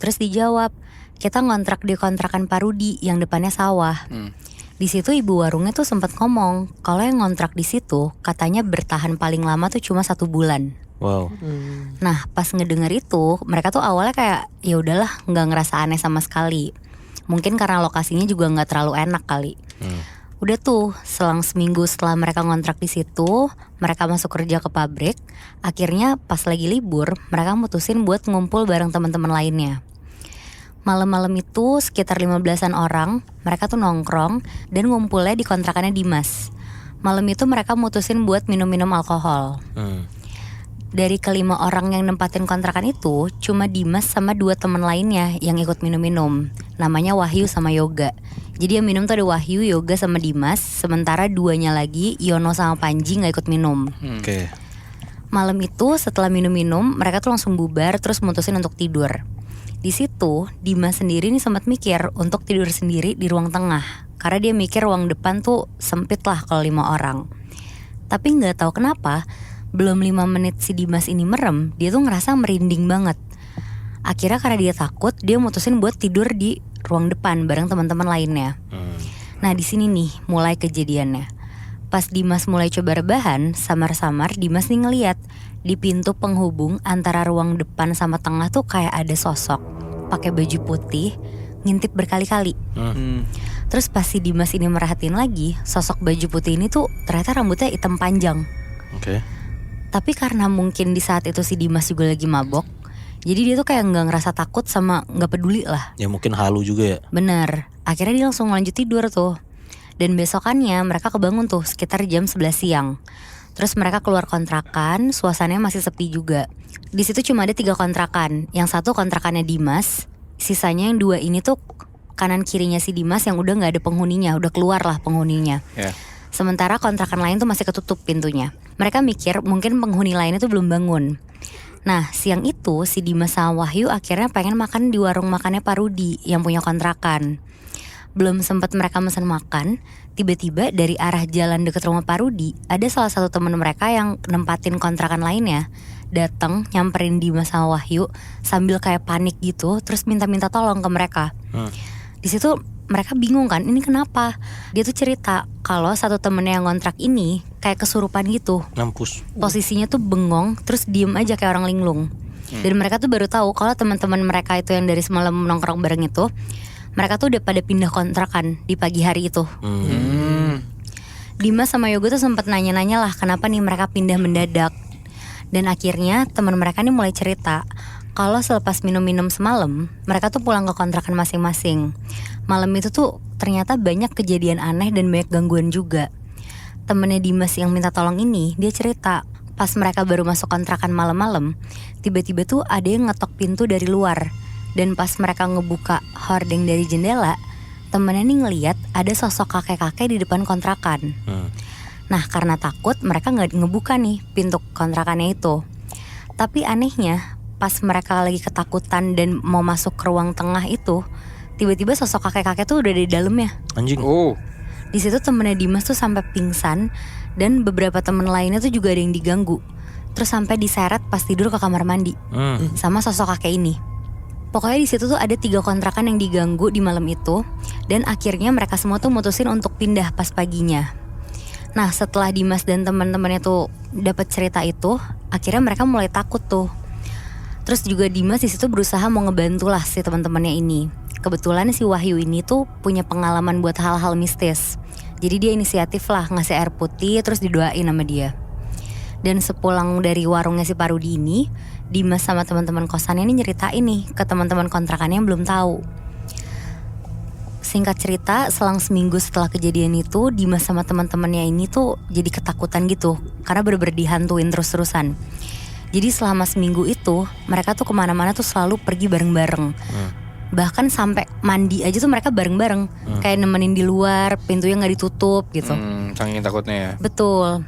S5: Terus dijawab, kita ngontrak di kontrakan Pak Rudi yang depannya sawah. Di situ ibu warungnya tuh sempat ngomong, kalau yang ngontrak di situ katanya bertahan paling lama tuh cuma 1 bulan.
S2: Wow.
S5: Nah, pas ngedenger itu, mereka tuh awalnya kayak ya udahlah, nggak ngerasa aneh sama sekali. Mungkin karena lokasinya juga nggak terlalu enak kali. Udah tuh, selang seminggu setelah mereka ngontrak di situ, mereka masuk kerja ke pabrik. Akhirnya pas lagi libur, mereka mutusin buat ngumpul bareng teman-teman lainnya. Malam-malam itu sekitar 15-an orang, mereka tuh nongkrong dan ngumpulnya di kontrakannya Dimas. Malam itu mereka mutusin buat minum-minum alkohol. Dari ke-5 orang yang nempatin kontrakan itu, cuma Dimas sama 2 teman lainnya yang ikut minum-minum. Namanya Wahyu sama Yoga. Jadi yang minum tuh ada Wahyu, Yoga sama Dimas. Sementara 2-nya lagi, Yono sama Panji gak ikut minum.
S2: Oke.
S5: Malam itu setelah minum-minum, mereka tuh langsung bubar terus mutusin untuk tidur. Di situ Dimas sendiri nih sempat mikir untuk tidur sendiri di ruang tengah. Karena dia mikir ruang depan tuh sempit lah kalau 5 orang. Tapi gak tahu kenapa, belum 5 menit si Dimas ini merem, dia tuh ngerasa merinding banget. Akhirnya karena dia takut, dia mutusin buat tidur di ruang depan bareng teman-teman lainnya. Nah di sini nih mulai kejadiannya. Pas Dimas mulai coba rebahan, samar-samar Dimas nih ngeliat di pintu penghubung antara ruang depan sama tengah tuh kayak ada sosok pakai baju putih ngintip berkali-kali. Terus pas si Dimas ini merhatiin lagi, sosok baju putih ini tuh ternyata rambutnya hitam panjang.
S2: Oke.
S5: Tapi karena mungkin di saat itu si Dimas juga lagi mabok, jadi dia tuh kayak gak ngerasa takut sama gak peduli lah.
S2: Ya mungkin halu juga ya.
S5: Bener, akhirnya dia langsung lanjut tidur tuh. Dan besokannya mereka kebangun tuh sekitar jam 11 siang. Terus mereka keluar kontrakan, suasananya masih sepi juga. Di situ cuma ada 3 kontrakan. Yang satu kontrakannya Dimas, sisanya yang 2 ini tuh kanan kirinya si Dimas yang udah gak ada penghuninya, udah keluar lah penghuninya. Sementara kontrakan lain tuh masih ketutup pintunya. Mereka mikir mungkin penghuni lainnya tuh belum bangun. Nah siang itu si Dimas sama Wahyu akhirnya pengen makan di warung makannya Pak Rudi yang punya kontrakan. Belum sempat mereka mesen makan, tiba-tiba dari arah jalan deket rumah Pak Rudi ada salah satu teman mereka yang nempatin kontrakan lainnya datang nyamperin Dimas sama Wahyu sambil kayak panik gitu, terus minta-minta tolong ke mereka. Di situ mereka bingung kan, ini kenapa? Dia tuh cerita kalau satu temennya yang ngontrak ini kayak kesurupan gitu.
S2: Mampus.
S5: Posisinya tuh bengong, terus diem aja kayak orang linglung. Dan mereka tuh baru tahu kalau teman-teman mereka itu yang dari semalam nongkrong bareng itu, mereka tuh udah pada pindah kontrakan di pagi hari itu. Dimas sama Yoga tuh sempat nanya-nanya lah kenapa nih mereka pindah mendadak. Dan akhirnya teman mereka nih mulai cerita kalau selepas minum-minum semalam, mereka tuh pulang ke kontrakan masing-masing. Malam itu tuh ternyata banyak kejadian aneh dan banyak gangguan juga. Temennya Dimas yang minta tolong ini, dia cerita pas mereka baru masuk kontrakan malam-malam, tiba-tiba tuh ada yang ngetok pintu dari luar. Dan pas mereka ngebuka hordeng dari jendela, temennya nih ngeliat ada sosok kakek-kakek di depan kontrakan. Nah karena takut mereka gak ngebuka nih pintu kontrakannya itu. Tapi anehnya pas mereka lagi ketakutan dan mau masuk ke ruang tengah itu, tiba-tiba sosok kakek-kakek tuh udah di dalamnya.
S2: Anjing.
S1: Oh,
S5: Di situ temennya Dimas tuh sampai pingsan dan beberapa temen lainnya tuh juga ada yang diganggu. Terus sampai diseret pas tidur ke kamar mandi sama sosok kakek ini. Pokoknya di situ tuh ada 3 kontrakan yang diganggu di malam itu dan akhirnya mereka semua tuh mutusin untuk pindah pas paginya. Nah setelah Dimas dan teman-temannya tuh dapat cerita itu, akhirnya mereka mulai takut tuh. Terus juga Dimas di situ berusaha mau ngebantu lah si teman-temannya ini. Kebetulan si Wahyu ini tuh punya pengalaman buat hal-hal mistis. Jadi dia inisiatif lah ngasih air putih terus didoain sama dia. Dan sepulang dari warungnya si Parudi ini, Dimas sama teman-teman kosannya ini nyeritain nih ke teman-teman kontrakannya yang belum tahu. Singkat cerita, selang seminggu setelah kejadian itu, Dimas sama teman-temannya ini tuh jadi ketakutan gitu karena bener-bener dihantuin terus-terusan. Jadi selama seminggu itu mereka tuh kemana-mana tuh selalu pergi bareng-bareng. Bahkan sampai mandi aja tuh mereka bareng-bareng. Kayak nemenin di luar, pintunya gak ditutup gitu.
S1: saking takutnya ya.
S5: Betul.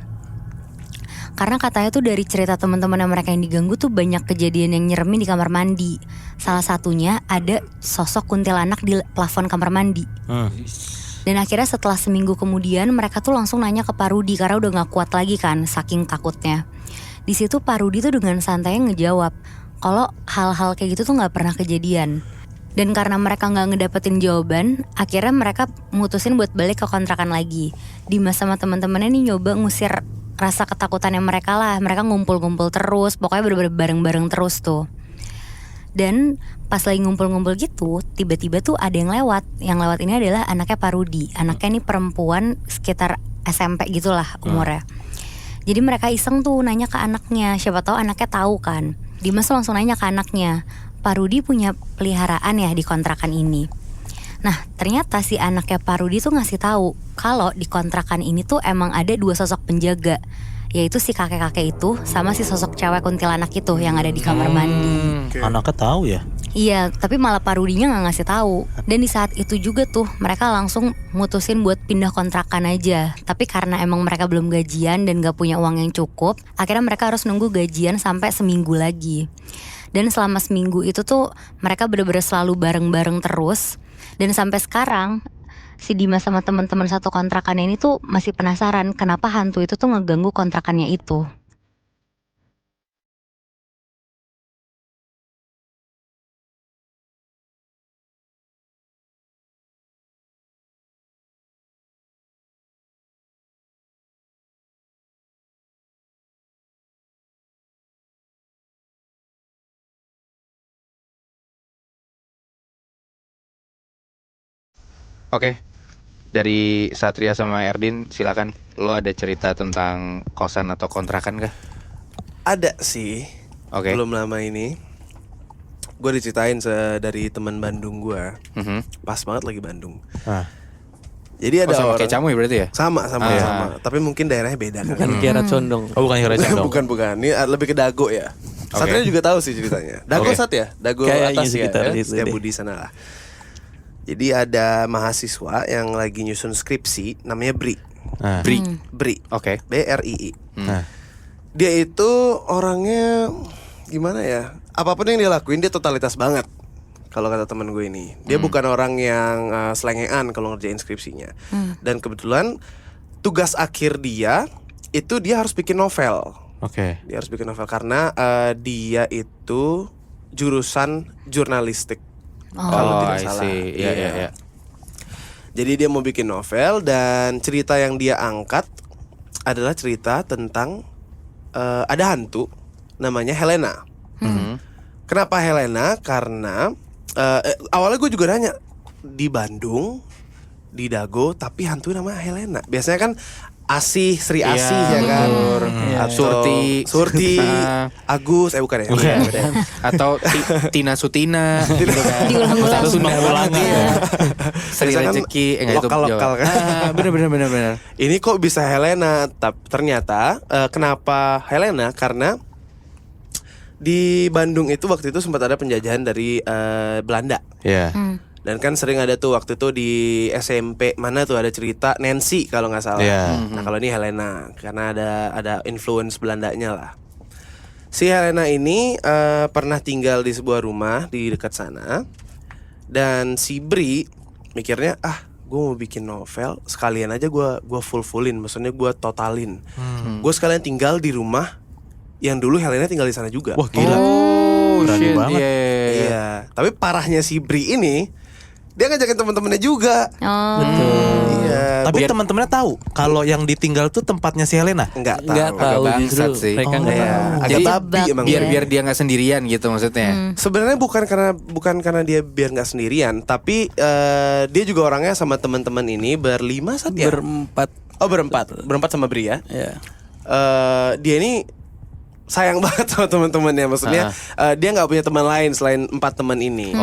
S5: Karena katanya tuh dari cerita teman-teman mereka yang diganggu tuh banyak kejadian yang nyeremin di kamar mandi. Salah satunya ada sosok kuntilanak di plafon kamar mandi. Dan akhirnya setelah seminggu kemudian mereka tuh langsung nanya ke Parudi karena udah gak kuat lagi kan saking takutnya. Di situ Parudi tuh dengan santainya ngejawab kalau hal-hal kayak gitu tuh nggak pernah kejadian. Dan karena mereka nggak ngedapetin jawaban, akhirnya mereka mutusin buat balik ke kontrakan lagi. Dimas sama teman-temannya nih nyoba ngusir rasa ketakutannya mereka lah. Mereka ngumpul-ngumpul terus, pokoknya bener-bener bareng-bareng terus tuh. Dan pas lagi ngumpul-ngumpul gitu, tiba-tiba tuh ada yang lewat. Yang lewat ini adalah anaknya Parudi. Anaknya nih perempuan sekitar SMP gitulah umurnya. Jadi mereka iseng tuh nanya ke anaknya, siapa tahu anaknya tahu kan. Dimas tuh langsung nanya ke anaknya, Parudi punya peliharaan ya di kontrakan ini. Nah ternyata si anaknya Parudi tuh ngasih tahu kalau di kontrakan ini tuh emang ada 2 sosok penjaga, yaitu si kakek-kakek itu sama si sosok cewek kuntilanak itu yang ada di kamar mandi.
S2: Anaknya tahu ya?
S5: Iya, tapi malah Parudinya nggak ngasih tahu. Dan di saat itu juga tuh mereka langsung mutusin buat pindah kontrakan aja. Tapi karena emang mereka belum gajian dan gak punya uang yang cukup, akhirnya mereka harus nunggu gajian sampai seminggu lagi. Dan selama seminggu itu tuh mereka bener-bener selalu bareng-bareng terus. Dan sampai sekarang si Dimas sama teman-teman satu kontrakannya ini tuh masih penasaran kenapa hantu itu tuh ngeganggu kontrakannya itu.
S1: Oke. Dari Satria sama Erdin silakan. Lo ada cerita tentang kosan atau kontrakan kah?
S4: Ada sih.
S1: Oke.
S4: Belum lama ini gue diceritain dari teman Bandung gue. Pas banget lagi Bandung. Jadi ada
S1: sama
S4: orang
S1: kayak Camuy berarti ya?
S4: sama. Tapi mungkin daerahnya beda kan.
S3: Kan Kiara Condong.
S2: Oh bukan Kira Condong.
S4: bukan. Ini lebih ke Dago ya.
S1: Oke.
S4: Satria juga tahu sih ceritanya. Dago
S1: Oke.
S4: Sat ya. Dago
S3: Kayaknya
S4: atas ya.
S3: sekitar situ
S4: Setia
S3: deh.
S4: Budi sana lah. Jadi ada mahasiswa yang lagi nyusun skripsi namanya Bri. Bri.
S1: Oke.
S4: BRII.
S2: Nah.
S4: Dia itu orangnya gimana ya? Apapun yang dia lakuin dia totalitas banget. Kalau kata teman gue ini, dia bukan orang yang selengean kalau ngerjain skripsinya. Dan kebetulan tugas akhir dia itu dia harus bikin novel.
S2: Oke.
S4: Dia harus bikin novel karena dia itu jurusan jurnalistik. Kalau tidak
S1: I
S4: salah.
S1: see. Iya.
S4: Jadi dia mau bikin novel dan cerita yang dia angkat adalah cerita tentang ada hantu namanya Helena. Kenapa Helena? Karena awalnya gue juga nanya di Bandung, di Dago, tapi hantu namanya Helena. Biasanya kan Asih, Sri Asih ya kan, atau Surti, Agus, bukan ya?
S1: Atau Tina Sutina gitu kan.
S5: Diulang-ulang.
S1: Sunda-ulangan ya. Sri
S4: Biasanya kan
S1: Rezeki enggak itu
S4: lokal-lokal kan.
S1: Bener.
S4: Ini kok bisa Helena? Ternyata kenapa Helena? Karena di Bandung itu waktu itu sempat ada penjajahan dari Belanda.
S2: Iya.
S4: Dan kan sering ada tuh waktu itu di SMP mana tuh ada cerita Nancy kalau nggak salah.
S2: Iya.
S4: Nah kalau ini Helena karena ada influence Belandanya lah. Si Helena ini pernah tinggal di sebuah rumah di dekat sana. Dan si Bri mikirnya gue mau bikin novel sekalian aja gue fullin, maksudnya gue totalin. Gue sekalian tinggal di rumah yang dulu Helena tinggal di sana juga.
S2: Wah gila. Berani banget.
S4: Iya. Tapi parahnya si Bri ini dia ngajakin teman-temannya juga. Iya.
S2: Tapi teman-temannya tahu kalau yang ditinggal tuh tempatnya si Helena.
S4: Enggak tahu.
S6: Nggak tahu
S1: Agak
S6: justru
S1: bangsat sih.
S6: mereka nggak
S4: Iya,
S6: tahu.
S4: agak
S1: Jadi,
S4: babi emang.
S1: biar dia nggak sendirian gitu maksudnya.
S4: Sebenarnya bukan karena dia biar nggak sendirian, tapi dia juga orangnya sama teman-teman ini berlima saat ya.
S6: Berempat.
S4: Oh berempat sama Bri ya.
S6: Ya.
S4: Dia ini sayang banget sama teman-temannya, maksudnya dia nggak punya teman lain selain 4 teman ini.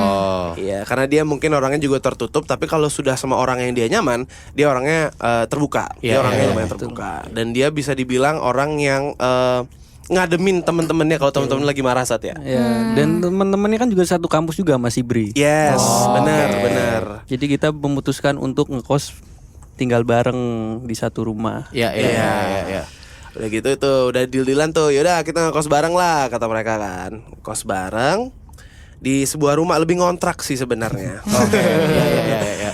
S4: Iya, karena dia mungkin orangnya juga tertutup, tapi kalau sudah sama orang yang dia nyaman, dia orangnya terbuka. Dia orangnya lumayan terbuka, dan dia bisa dibilang orang yang ngademin teman-temannya kalau teman-teman lagi marah saat ya.
S6: Ya, dan teman-temannya kan juga satu kampus juga masih Bri.
S4: Yes, benar.
S6: Jadi kita memutuskan untuk ngekos tinggal bareng di satu rumah.
S1: Iya.
S4: Udah gitu tuh, udah deal-dealan tuh. Yaudah kita ngekos bareng lah kata mereka kan. Kos bareng di sebuah rumah, lebih ngontrak sih sebenarnya. Iya.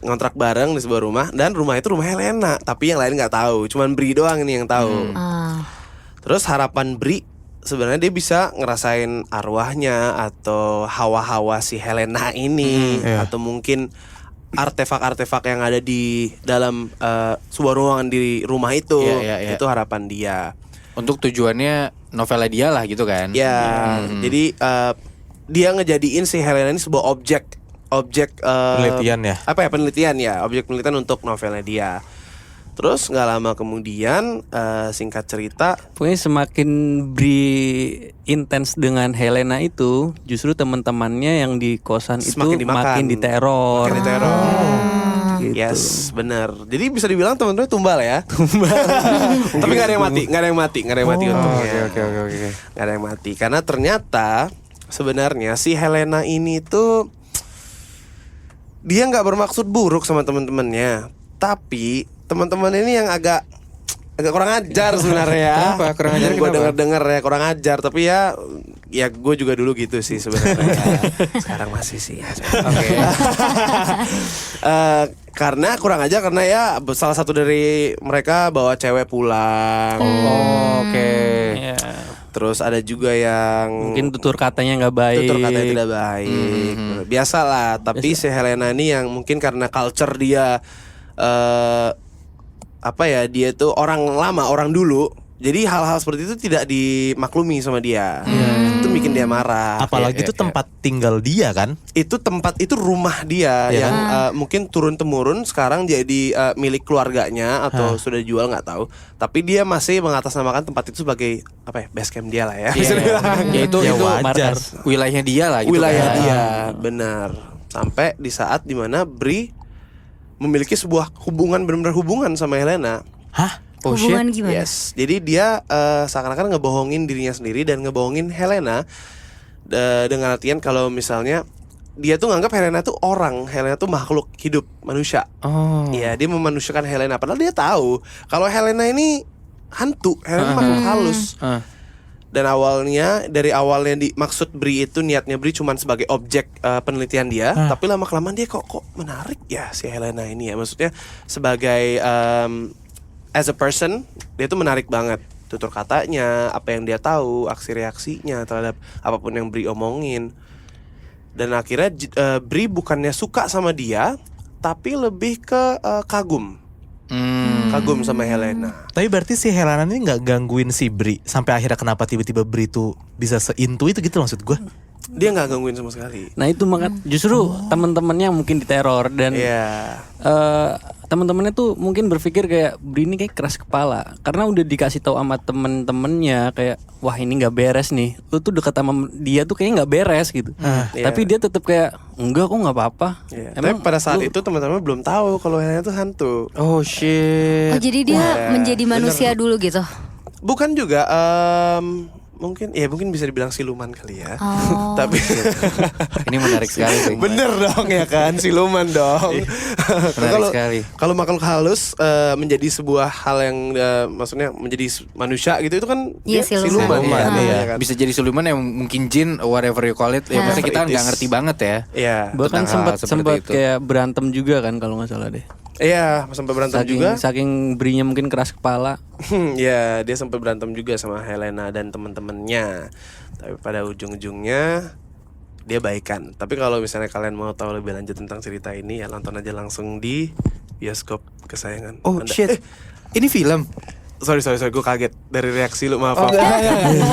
S4: Ngontrak bareng di sebuah rumah, dan rumah itu rumah Helena, tapi yang lain nggak tahu. Cuman Bri doang ini yang tahu. Terus harapan Bri sebenarnya dia bisa ngerasain arwahnya atau hawa-hawa si Helena ini, atau mungkin artefak-artefak yang ada di dalam sebuah ruangan di rumah itu.
S1: Iya.
S4: Itu harapan dia.
S1: Untuk tujuannya novelnya dia lah gitu kan.
S4: Ya, jadi dia ngejadiin si Helena ini sebuah objek
S2: Penelitian ya.
S4: Apa ya, penelitian ya, objek penelitian untuk novelnya dia. Terus nggak lama kemudian, singkat cerita,
S6: Pokoknya semakin Bri intens dengan Helena itu, justru teman-temannya yang di kosan itu
S4: Semakin dimakan.
S6: makin diteror.
S4: makin diteror.
S6: Gitu.
S4: Yes, benar. Jadi bisa dibilang teman-teman tumbal ya. Tapi nggak ada yang mati untungnya.
S1: Oke.
S4: Nggak ada yang mati karena ternyata sebenarnya si Helena ini tuh dia nggak bermaksud buruk sama teman-temannya, tapi teman-teman ini yang agak kurang ajar sebenarnya.
S1: Kenapa? Kurang ajar
S4: Gue
S1: kenapa?
S4: denger ya kurang ajar, tapi ya gue juga dulu gitu sih sebenarnya. Sekarang masih sih. Oke. Karena kurang ajar karena ya salah satu dari mereka bawa cewek pulang.
S1: Oke.
S6: Ya.
S4: Terus ada juga yang
S6: Mungkin tutur katanya nggak baik.
S4: tutur katanya tidak baik. Biasalah, tapi si Helena ini yang mungkin karena culture dia dia tuh orang lama, orang dulu. Jadi hal-hal seperti itu tidak dimaklumi sama dia. Itu bikin dia marah.
S2: Apalagi itu tempat tinggal dia kan.
S4: Itu rumah dia
S2: Iya
S4: yang mungkin turun temurun sekarang jadi milik keluarganya atau sudah dijual nggak tahu. Tapi dia masih mengatasnamakan tempat itu sebagai base camp dia lah ya.
S1: Ya itu
S2: Ya
S1: itu
S2: wajar.
S1: wilayahnya dia lah gitu
S4: Wilayah
S1: kan.
S4: dia, benar. Sampai di saat dimana Bri memiliki sebuah hubungan, benar-benar hubungan sama Helena.
S2: Hah?
S5: Hubungan gimana?
S4: Yes, jadi dia seakan-akan ngebohongin dirinya sendiri dan ngebohongin Helena dengan artian kalau misalnya dia tuh nganggap Helena tuh orang, Helena tuh makhluk hidup, manusia.
S1: Oh.
S4: Iya, dia memanusiakan Helena padahal dia tahu kalau Helena ini hantu, Helena makhluk halus. Dan dari awalnya maksud Bri itu niatnya Bri cuma sebagai objek penelitian dia, tapi lama-kelamaan dia kok menarik ya si Helena ini ya. Maksudnya sebagai as a person dia tuh menarik banget, tutur katanya, apa yang dia tahu, aksi reaksinya terhadap apapun yang Bri omongin. Dan akhirnya Bri bukannya suka sama dia, tapi lebih ke kagum sama Helena.
S2: Tapi berarti si Helena ini nggak gangguin si Bri sampai akhirnya kenapa tiba-tiba Bri tuh bisa seintu itu gitu maksud gue.
S4: Dia nggak gangguin sama sekali.
S6: Nah itu justru teman-temannya mungkin diteror dan
S4: Iya.
S6: teman-temannya tuh mungkin berpikir kayak Bri ini kayak keras kepala karena udah dikasih tahu sama temen-temennya kayak wah ini nggak beres nih, lu tuh dekat sama dia tuh kayaknya nggak beres gitu. Tapi dia tetap kayak enggak kok nggak apa-apa.
S4: Iya. Tapi pada saat itu teman-teman belum tahu kalau Helena itu hantu.
S1: Oh shit.
S5: Oh jadi dia menjadi manusia dulu gitu.
S4: Bukan juga. mungkin bisa dibilang siluman kali ya.
S5: Oh.
S4: Tapi
S1: Ini menarik sekali sih.
S4: bener dong ya kan, siluman dong.
S1: Menarik sekali.
S4: Kalau makhluk halus menjadi sebuah hal yang maksudnya menjadi manusia gitu itu kan
S5: Iya,
S4: dia
S5: siluman.
S4: siluman kan,
S5: Iya.
S4: iya kan?
S1: Bisa jadi siluman yang mungkin jin, whatever you call it. Ya maksudnya kita
S4: Whatever it
S1: nggak
S4: is.
S1: ngerti banget ya.
S4: Iya.
S6: Bahkan
S1: Tentang hal seperti
S6: sempat
S1: itu.
S6: kayak berantem juga kan kalau nggak salah deh.
S4: Iya, sampai berantem juga.
S6: Saking Bri-nya mungkin keras kepala.
S4: Ya, dia sampai berantem juga sama Helena dan teman-temannya. Tapi pada ujung-ujungnya dia baikan. Tapi kalau misalnya kalian mau tahu lebih lanjut tentang cerita ini, ya nonton aja langsung di bioskop kesayangan.
S1: Oh
S4: Anda.
S1: shit. Ini film.
S4: Sorry, gue kaget dari reaksi lu, maaf.
S1: Oh,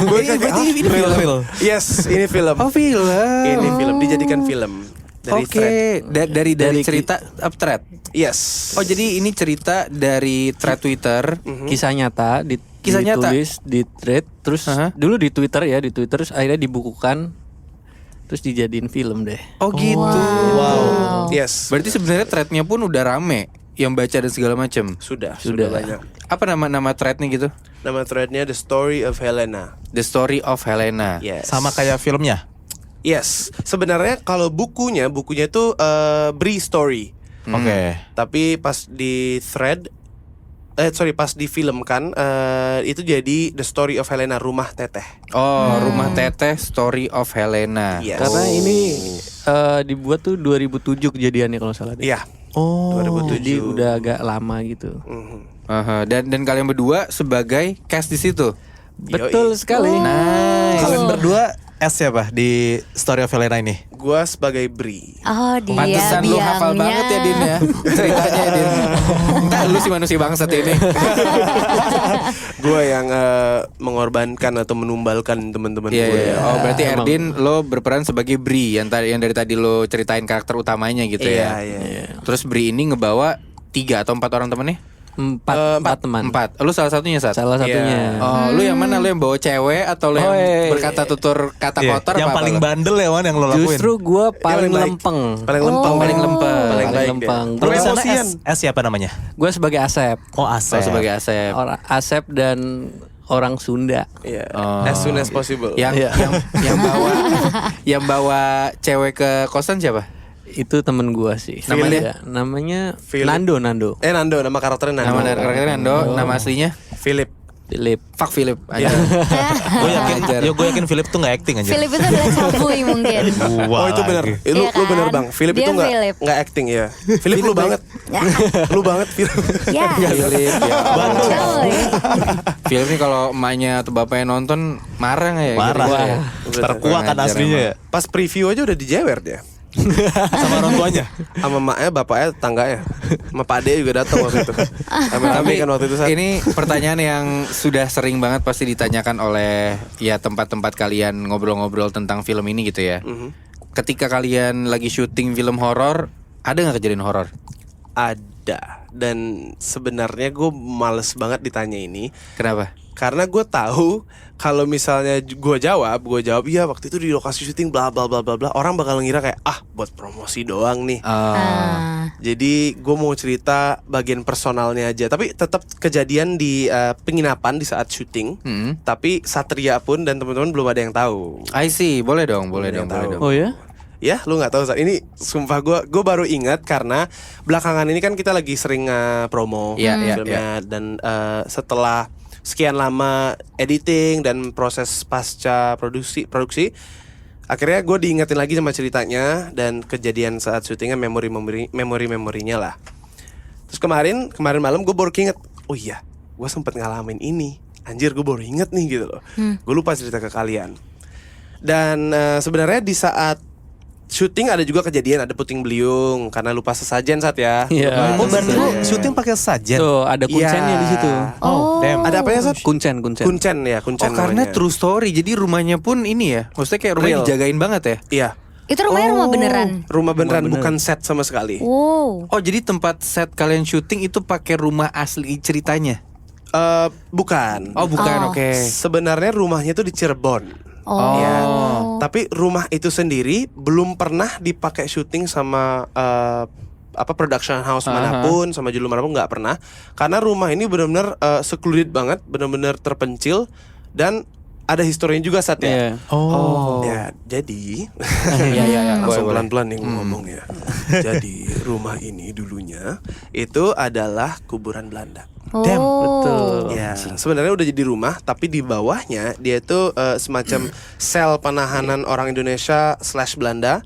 S4: Gue
S1: Ini
S4: kaget.
S1: berarti ini
S2: Real,
S1: film.
S2: real.
S4: Yes, ini film.
S1: Oh film.
S4: Ini film dijadikan film dari
S1: Oke,
S4: thread.
S1: dari cerita up thread.
S4: Yes.
S1: Oh jadi ini cerita dari thread Twitter.
S6: Kisah nyata
S1: Kisah nyata?
S6: ditulis di thread terus
S1: Aha.
S6: dulu di Twitter terus akhirnya dibukukan terus dijadiin film deh.
S1: Oh gitu.
S5: Wow.
S4: Yes.
S1: Berarti sebenarnya threadnya pun udah rame yang baca dan segala macam.
S4: Sudah
S6: Sudah.
S4: banyak.
S1: Apa nama threadnya gitu?
S4: Nama threadnya The Story of Helena.
S1: The Story of Helena.
S4: Yes.
S2: Sama kayak filmnya.
S4: Yes. Sebenarnya kalau bukunya itu Bri Story.
S2: Oke.
S4: Tapi pas di thread pas difilmkan itu jadi The Story of Helena, Rumah Teteh.
S1: Oh, Rumah Teteh Story of Helena.
S4: Yes.
S6: Karena ini dibuat tuh 2007 kejadiannya kalau salah deh.
S4: Iya.
S2: Oh.
S4: 2007.
S6: Jadi udah agak lama gitu.
S4: Mhm.
S1: Aha, dan kalian berdua sebagai cast di situ.
S6: Betul sekali.
S1: Nice.
S2: Kalian berdua S siapa di Story of Helena ini?
S4: Gua sebagai Bri.
S5: Oh dia
S1: Pantesan lu hafal
S5: biangnya.
S1: banget ya Din ya ceritanya Din. Entah lu si manusia bangsat ini.
S4: Gua yang mengorbankan atau menumbalkan teman-teman
S1: Iya
S4: gue.
S1: iya. Oh berarti
S6: Emang.
S1: Erdin lo berperan sebagai Bri yang dari tadi lo ceritain karakter utamanya gitu ya.
S4: Iya.
S1: Terus Bri ini ngebawa 3 atau 4 orang temennya?
S6: Empat teman.
S1: 4. Lu salah satunya Sat?
S6: Salah satunya.
S1: Oh, lu yang mana? Lu yang bawa cewek atau lu yang berkata tutur kata
S2: Iya,
S1: kotor
S2: yang
S1: apa
S2: paling
S1: lu?
S2: bandel ya Wan yang lo lakuin.
S6: Justru gue paling
S4: paling baik.
S6: lempeng.
S4: Paling lempeng.
S1: Paling lempeng.
S4: Paling baik dia.
S6: lempeng.
S2: Lo di sana
S4: Emosian.
S2: S siapa namanya?
S6: Gue sebagai Asep.
S2: Oh Asep.
S1: Oh, sebagai Asep.
S6: Orang Asep dan orang Sunda.
S4: Iya.
S1: Oh.
S4: As soon as possible.
S1: Yang
S6: Iya.
S1: yang bawa cewek ke kosan siapa?
S6: Itu temen gue sih.
S1: Namanya?
S6: Namanya
S4: Philip.
S6: Nando.
S4: Nando, nama karakternya Nando.
S1: Nama karakternya Nando, nama aslinya
S4: Philip.
S6: Philip.
S1: Fuck Philip aja.
S2: Gue yakin Philip tuh nggak acting aja.
S5: Philip itu adalah cabui mungkin.
S4: Oh itu benar. Lu
S5: Iya
S4: lu bener
S5: kan?
S4: bang. Philip
S5: Dia
S4: itu
S5: Philip.
S4: nggak acting ya. Philip lu banget. Lu banget Philip.
S5: Ya.
S1: Philip ya.
S5: Coy.
S1: Philip nih kalau emaknya atau bapaknya nonton marah nggak ya?
S2: Marah.
S1: Gitu ya?
S2: Terkuak kan
S1: Kurang ajar
S2: aslinya ya.
S4: Pas preview aja udah dijewer dia.
S2: Sama orang tuanya.
S4: Sama maknya, bapaknya, tangganya. Sama Pak Ade juga datang waktu itu. Rame kan waktu itu saat.
S1: Ini pertanyaan yang sudah sering banget pasti ditanyakan oleh ya tempat-tempat kalian ngobrol-ngobrol tentang film ini gitu ya. Ketika kalian lagi syuting film horor, ada nggak kejadian horor?
S4: Ada. Dan sebenarnya gue males banget ditanya ini.
S1: Kenapa?
S4: Karena gue tahu kalau misalnya gue jawab iya waktu itu di lokasi syuting bla bla bla bla bla, orang bakal ngira kayak buat promosi doang nih. Jadi gue mau cerita bagian personalnya aja. Tapi tetap kejadian di penginapan di saat syuting. Tapi Satria pun dan teman-teman belum ada yang tahu.
S1: I see, boleh dong, boleh
S4: Yang
S1: dong, boleh
S4: tahu.
S1: dong.
S6: Oh ya?
S4: Ya, lu nggak tahu saat ini. Sumpah gue baru ingat karena belakangan ini kan kita lagi sering promo
S1: Iya, iya,
S4: filmnya dan setelah sekian lama editing dan proses pasca produksi akhirnya gue diingetin lagi sama ceritanya dan kejadian saat syutingnya memorinya lah. Terus kemarin malam gue baru inget, oh iya gue sempet ngalamin ini, anjir gue baru inget nih gitu loh. Gue lupa cerita ke kalian. Dan sebenarnya di saat syuting ada juga kejadian, ada puting beliung karena lupa sesajen saat ya.
S6: Iya.
S2: Oh berarti lo syuting pakai sajen.
S6: Tuh ada kuncennya
S4: Iya.
S6: di situ.
S2: Oh, damn.
S4: Ada apa ya Sat?
S6: Kuncen.
S4: Kuncen ya, kuncen
S1: Oh karena
S4: namanya.
S1: true story, jadi rumahnya pun ini ya, maksudnya kayak rumahnya
S4: Real.
S1: dijagain banget ya.
S4: Iya.
S5: Itu rumahnya rumah beneran.
S4: Rumah beneran, bukan set sama sekali.
S5: Wow.
S1: Oh jadi tempat set kalian syuting itu pakai rumah asli ceritanya?
S4: Bukan.
S1: Oh bukan,
S5: Oh.
S1: oke.
S4: Sebenarnya rumahnya tuh di Cirebon.
S5: Oh.
S4: Ya. Tapi rumah itu sendiri belum pernah dipakai syuting sama production house manapun, sama judul manapun, nggak pernah. Karena rumah ini benar-benar secluded banget, benar-benar terpencil dan ada historinya juga Sat ya.
S6: Iya.
S2: Oh.
S4: Ya, jadi
S1: Iya.
S4: langsung
S1: Boleh.
S4: pelan-pelan nih ngomong ya. Jadi rumah ini dulunya itu adalah kuburan Belanda.
S2: Damn,
S6: betul.
S4: Ya, sebenarnya udah jadi rumah, tapi di bawahnya dia itu semacam sel penahanan orang Indonesia / Belanda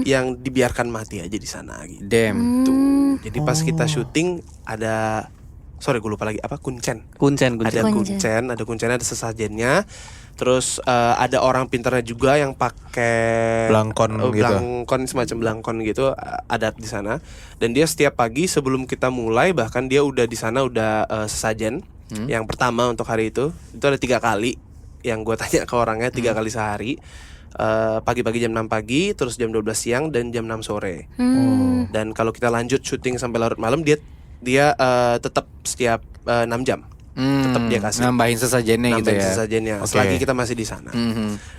S4: yang dibiarkan mati aja di sana gitu.
S1: Damn.
S4: Tuh. Jadi pas kita syuting ada, sorry gue lupa lagi apa, kuncen.
S6: Kuncen.
S4: Ada kuncen, ada sesajennya. Terus ada orang pintarnya juga yang pakai
S2: Blangkon gitu.
S4: Blangkon, semacam blangkon gitu, adat di sana. Dan dia setiap pagi sebelum kita mulai, bahkan dia udah di sana udah sesajen. Yang pertama untuk hari itu ada 3 kali. Yang gue tanya ke orangnya 3 kali sehari. Pagi-pagi jam 6 pagi, terus jam 12 siang dan jam 6 sore. Dan kalau kita lanjut syuting sampai larut malam, dia tetap setiap 6 jam. Tetap dia kasih
S1: Nambahin sesajennya gitu
S4: nambahin
S1: ya.
S4: sesajennya
S2: Oke.
S4: selagi kita masih di sana.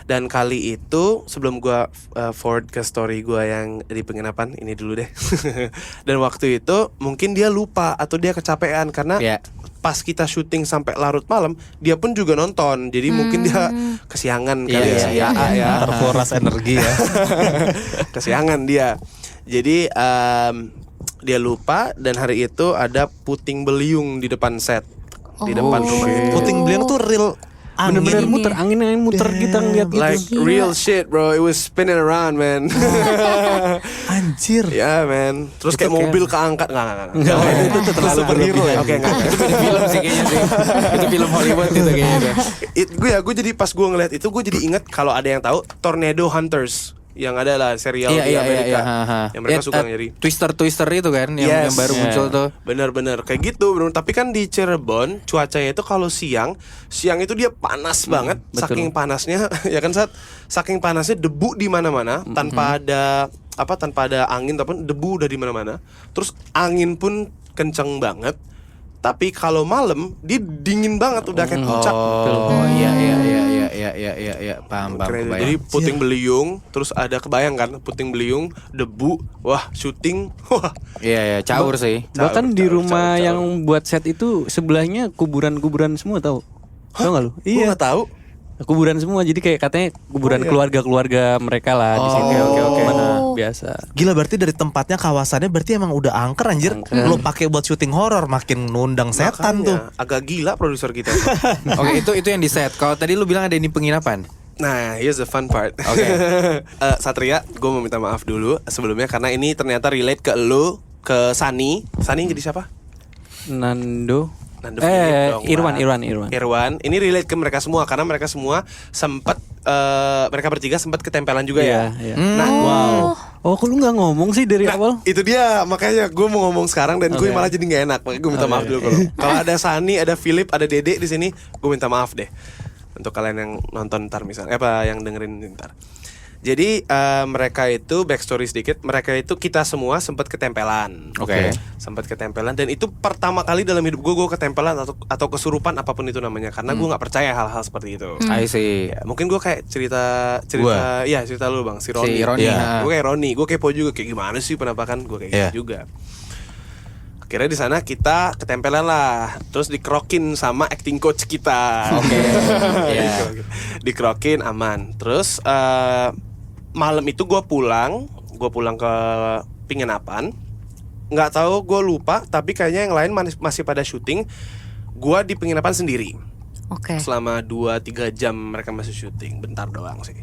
S4: Dan kali itu sebelum gua forward ke story gua yang di penginapan ini dulu deh. Dan waktu itu mungkin dia lupa atau dia kecapean karena
S1: Iya.
S4: pas kita syuting sampai larut malam dia pun juga nonton. Jadi mungkin dia kesiangan kali
S1: Iya,
S4: ya,
S1: iya,
S4: ya.
S2: Terkuras energi ya.
S4: Kesiangan dia. Jadi dia lupa dan hari itu ada puting beliung di depan set. Di depan rumah itu.
S2: Puting beliung tuh real angin.
S6: Bener-bener muter, angin muter kita ngeliat gitu.
S4: Like real shit bro, it was spinning around man.
S2: Anjir.
S4: Ya man. Terus kayak mobil keangkat. Enggak.
S6: Itu terlalu berlebihan.
S4: Oke, enggak.
S1: Itu beda film sih kayaknya sih. Itu film Hollywood itu kayaknya.
S4: Gue jadi pas gue ngeliat itu gue jadi inget kalau ada yang tahu Tornado Hunters yang ada lah serial di Amerika yang mereka suka nyari.
S1: Twister itu kan yang baru muncul tuh.
S4: Bener-bener kayak gitu bener. Tapi kan di Cirebon cuacanya itu kalau siang itu dia panas banget.
S6: betul.
S4: Saking panasnya ya kan saking panasnya debu di mana-mana tanpa ada angin ataupun debu udah di mana-mana. Terus angin pun kenceng banget. Tapi kalau malam dia dingin banget udah kayak puncak.
S1: Oh iya. Paham
S4: Keren.
S1: kebayang.
S4: Jadi puting beliung, terus ada kebayang kan puting beliung, debu, wah syuting, wah.
S1: Iya, caur sih.
S6: Bahkan di
S4: Caur.
S6: rumah yang buat set itu sebelahnya kuburan-kuburan semua tahu. Tahu nggak lu?
S4: Gue nggak tahu.
S6: Kuburan semua. Jadi kayak katanya kuburan keluarga-keluarga mereka lah di sini.
S2: Oke.
S6: Biasa.
S2: Gila, berarti dari tempatnya, kawasannya berarti emang udah angker anjir. Lo pakai buat syuting horor makin nundang setan tuh.
S4: Makanya, agak gila produser kita.
S1: Oke, itu yang di set. Kalau tadi lu bilang ada ini penginapan.
S4: Nah, here's the fun part.
S1: Oke.
S4: Satria, gue mau minta maaf dulu sebelumnya karena ini ternyata relate ke lu, ke Sani. Sani jadi siapa?
S6: Nando
S4: Philip dong,
S6: Irwan.
S4: Pak. Irwan. Ini relate ke mereka semua karena mereka semua sempat mereka bertiga sempat ketempelan juga ya.
S6: Iya.
S4: Nah,
S6: Oh, kok lu nggak ngomong sih dari awal?
S4: itu dia makanya gue mau ngomong sekarang dan gue malah jadi nggak enak. Makanya gue minta maaf dulu kalau ada Sani, ada Philip, ada Dede di sini, gue minta maaf deh untuk kalian yang nonton ntar misalnya, yang dengerin ntar. Jadi mereka itu backstory sedikit. Mereka itu kita semua sempat ketempelan.
S1: Oke.
S4: Sempat ketempelan dan itu pertama kali dalam hidup gue ketempelan atau kesurupan apapun itu namanya karena gue nggak percaya hal-hal seperti itu.
S1: I see.
S4: Ya, mungkin gue kayak cerita lu bang, si Roni.
S1: Si Roni,
S4: Gue kayak Roni, gue kepo juga kayak gimana sih penampakan gue kayak gitu juga. Akhirnya di sana kita ketempelan lah, terus dikerokin sama acting coach kita.
S1: Oke.
S4: Dikerokin aman. Terus malam itu gue pulang ke penginapan. Nggak tahu, gue lupa. Tapi kayaknya yang lain masih pada syuting. Gue di penginapan sendiri.
S5: Oke.
S4: Selama 2-3 jam mereka masih syuting. Bentar doang sih.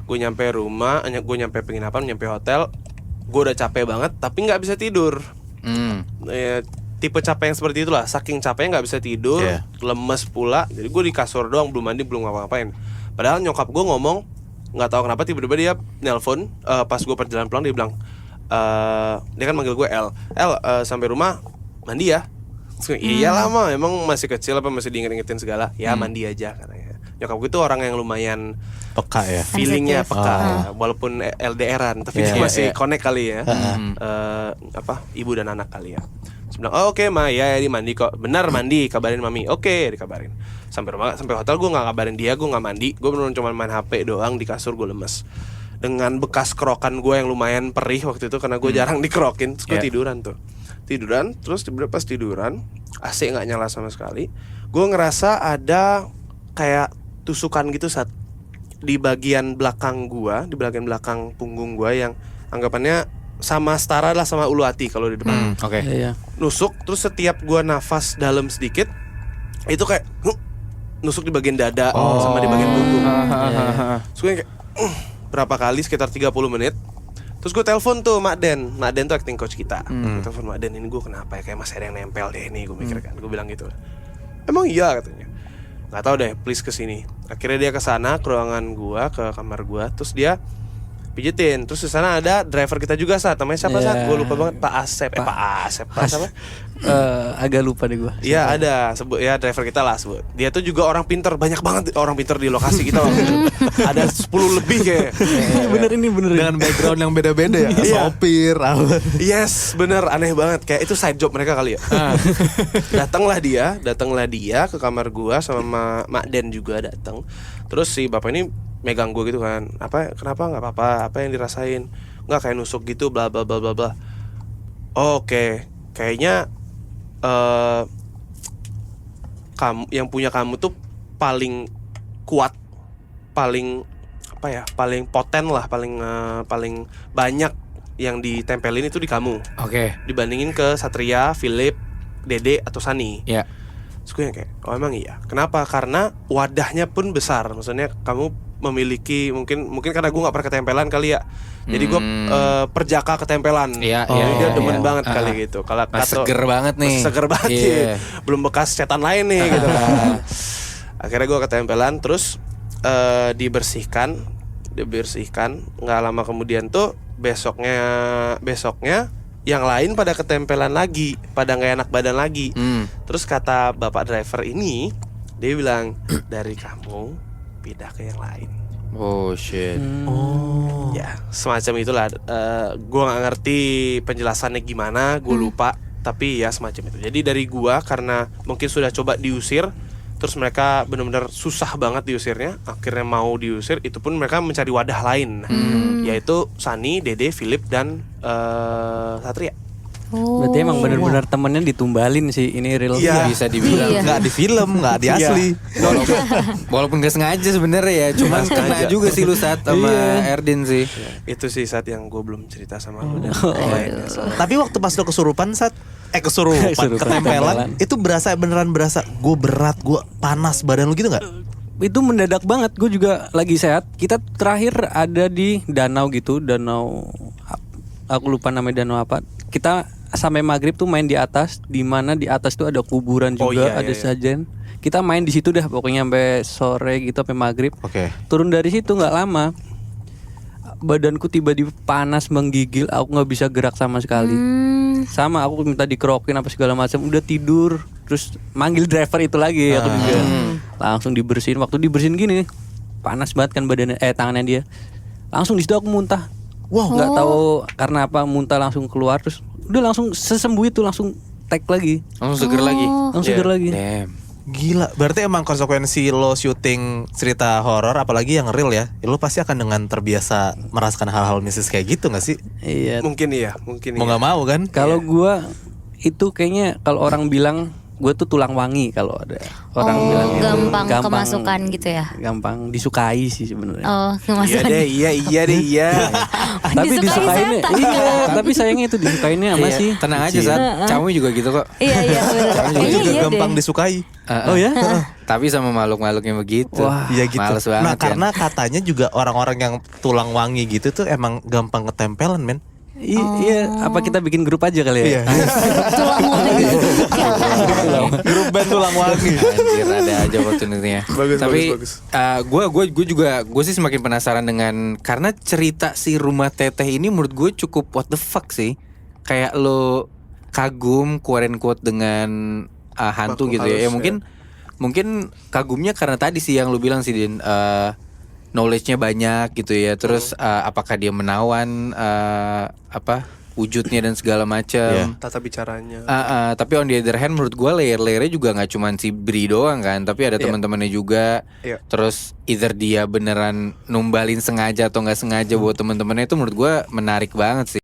S4: Gue nyampe rumah, gue nyampe penginapan, nyampe hotel. Gue udah capek banget, tapi nggak bisa tidur. Tipe capek yang seperti itulah. Saking capeknya nggak bisa tidur, lemes pula. Jadi gue di kasur doang, belum mandi, belum ngapa-ngapain. Padahal nyokap gue ngomong, nggak tahu kenapa tiba-tiba dia nelpon pas gue perjalanan pulang. Dia bilang, dia kan manggil gue El, sampai rumah mandi ya. Iyalah mah, emang masih kecil apa masih diinget-ingetin segala. Ya mandi aja katanya. Nyokap gue tuh orang yang lumayan
S2: Peka ya.
S4: feelingnya
S5: Sensitif.
S4: peka ya. Walaupun LDRan tapi dia masih connect kali ya. Ibu dan anak kali ya. Terus bilang, oh, oke ma, ya ini mandi kok. Benar mandi, kabarin mami. Oke, dikabarin. Sampai rumah, sampai hotel gue nggak kabarin dia, gue nggak mandi. Gue bener cuma main HP doang di kasur, gue lemes. Dengan bekas kerokan gue yang lumayan perih waktu itu karena gue jarang dikerokin. Terus gue tiduran, terus pas tiduran AC nggak nyala sama sekali. Gue ngerasa ada kayak tusukan gitu saat di bagian belakang gua, di bagian belakang punggung gua yang anggapannya sama setara lah sama ulu hati kalau di depan.
S1: Oke.
S6: Iya.
S4: Nusuk, terus setiap gua nafas dalam sedikit itu kayak nusuk di bagian dada sama di bagian punggung. Terus gue kayak berapa kali sekitar 30 menit. Terus gue telepon tuh Mak Den tuh acting coach kita. Gue telepon Mak Den, ini gue kenapa ya, kayak masih ada yang nempel deh ini, gue mikir kan. Gue bilang gitu. Emang iya katanya. Nggak tahu deh, please kesini. Akhirnya dia ke sana, ke ruangan gue, ke kamar gue. Terus dia pijetin. Terus di sana ada driver kita juga saat namanya siapa saat? Gue lupa banget. Pak Asep. Pak siapa?
S6: Agak lupa deh gue.
S4: Iya ada, sebut ya driver kita lah sebut. Dia tuh juga orang pinter, banyak banget orang pinter di lokasi kita waktu itu. Ada 10 lebih kayak.
S6: Bener ini bener.
S2: Dengan background yang beda-beda ya.
S4: Iya.
S2: Sopir, apa.
S4: Yes, bener, aneh banget. Kayak itu side job mereka kali ya. Datanglah dia ke kamar gua sama Mak Den juga datang. Terus si bapak ini megang gua gitu kan. Kenapa nggak apa-apa? Apa yang dirasain? Nggak, kayak nusuk gitu, bla bla bla bla bla. Oke, kayaknya kamu yang punya kamu tuh paling kuat, paling paling poten lah, paling banyak yang ditempelin itu di kamu.
S1: Oke.
S4: Dibandingin ke Satria, Philip, Dede atau Sani.
S1: Ya.
S4: Terus gue yang kayak, oh emang iya. Kenapa? Karena wadahnya pun besar. Maksudnya kamu memiliki mungkin karena gue nggak pernah ketempelan kali ya. Jadi gue perjaka ketempelan.
S1: Iya,
S4: Jadi dia demen
S1: iya.
S4: banget kali gitu. Kalau
S1: Masih seger banget nih.
S4: masih seger banget
S1: Iya.
S4: sih. Belum bekas setan lain nih gitu kan. Akhirnya gue ketempelan, terus dibersihkan. Nggak lama kemudian tuh besoknya yang lain pada ketempelan lagi, pada nggak enak badan lagi. Terus kata bapak driver ini, dia bilang, dari kamu pindah ke yang lain.
S1: Oh shit.
S4: Ya semacam itulah. Gue nggak ngerti penjelasannya gimana, gue lupa. Tapi ya semacam itu. Jadi dari gue, karena mungkin sudah coba diusir, terus mereka benar-benar susah banget diusirnya, akhirnya mau diusir, itu pun mereka mencari wadah lain, yaitu Sani, Dede, Philip, dan Satria.
S6: Berarti emang bener-bener temennya ditumbalin sih, ini real.
S4: Iya.
S1: Bisa dibilang.
S5: Iya.
S2: Nggak di film, nggak di
S4: Iya.
S2: asli.
S1: Walaupun gak sengaja sebenarnya ya, cuman kena juga sih lu saat sama Erdin sih.
S4: Itu sih saat yang gue belum cerita sama lu dan
S2: Tapi waktu pas lo kesurupan kesurupan,
S6: Kesurupan,
S2: ketempelan, itu beneran berasa gue berat, gue panas badan lu gitu nggak?
S6: Itu mendadak banget. Gue juga lagi sehat. Kita terakhir ada di danau gitu, aku lupa namanya danau apa. Kita sampai maghrib tuh main di atas, di mana di atas tuh ada kuburan juga, ada sajen. Kita main di situ dah pokoknya sampai sore gitu, sampai maghrib.
S2: Oke.
S6: Turun dari situ nggak lama, badanku tiba-tiba panas menggigil, aku nggak bisa gerak sama sekali. Sama aku minta dikerokin apa segala macam, udah tidur. Terus manggil driver itu lagi, aku juga langsung dibersihin. Waktu dibersihin gini, panas banget kan badannya, tangannya dia. Langsung di situ aku muntah. Wah, nggak tahu karena apa, muntah langsung keluar. Terus udah langsung sesembuh itu langsung tag lagi,
S1: Langsung seger lagi.
S6: langsung seger lagi.
S1: Damn.
S2: Gila, berarti emang konsekuensi lo syuting cerita horor, apalagi yang real ya, lo pasti akan dengan terbiasa merasakan hal-hal mistis kayak gitu nggak sih?
S6: Iya.
S4: mungkin iya.
S2: Mau nggak mau kan?
S6: Kalau gua itu kayaknya kalau orang bilang gue tuh tulang wangi, kalau ada orang bilang gitu.
S5: gampang kemasukan gitu ya.
S6: Gampang disukai sih sebenarnya.
S5: Oh,
S4: Iya
S5: kemasukan.
S4: deh, iya.
S6: Tapi
S5: Disukai
S6: disukainnya,
S5: setan.
S6: iya. Tapi sayangnya itu disukainnya sama
S1: Iya,
S6: sih.
S1: tenang aja saat Camu juga gitu kok.
S5: Iya bener.
S2: Lo
S5: Kayaknya
S2: juga
S5: iya
S2: gampang
S5: deh.
S2: disukai.
S6: Oh ya?
S1: Tapi sama makhluk-makhluk yang begitu.
S6: Wah,
S2: Iya gitu.
S1: Males banget.
S2: Nah
S1: kan.
S2: karena katanya juga orang-orang yang tulang wangi gitu tuh emang gampang ketempelan men.
S6: Iya, apa kita bikin grup aja kali ya?
S5: Tulang wangi.
S2: Grup band tulang wangi.
S1: Anjir, ada aja opportunity-nya.
S4: Bagus,
S1: Tapi
S4: bagus.
S1: gue sih semakin penasaran dengan, karena cerita si rumah teteh ini menurut gue cukup what the fuck sih. Kayak lo kagum quote dengan hantu
S4: Makhluk
S1: gitu ya.
S4: halus,
S1: Ya mungkin kagumnya karena tadi sih yang lo bilang sih Din, knowledge-nya banyak gitu ya. Terus apakah dia menawan wujudnya dan segala macam.
S4: Tata bicaranya.
S1: Tapi on the other hand menurut gue layer-layernya juga nggak cuma si Bri doang kan, tapi ada teman-temannya juga.
S4: Iya.
S1: Terus either dia beneran numbalin sengaja atau nggak sengaja buat teman-temannya, itu menurut gue menarik banget sih.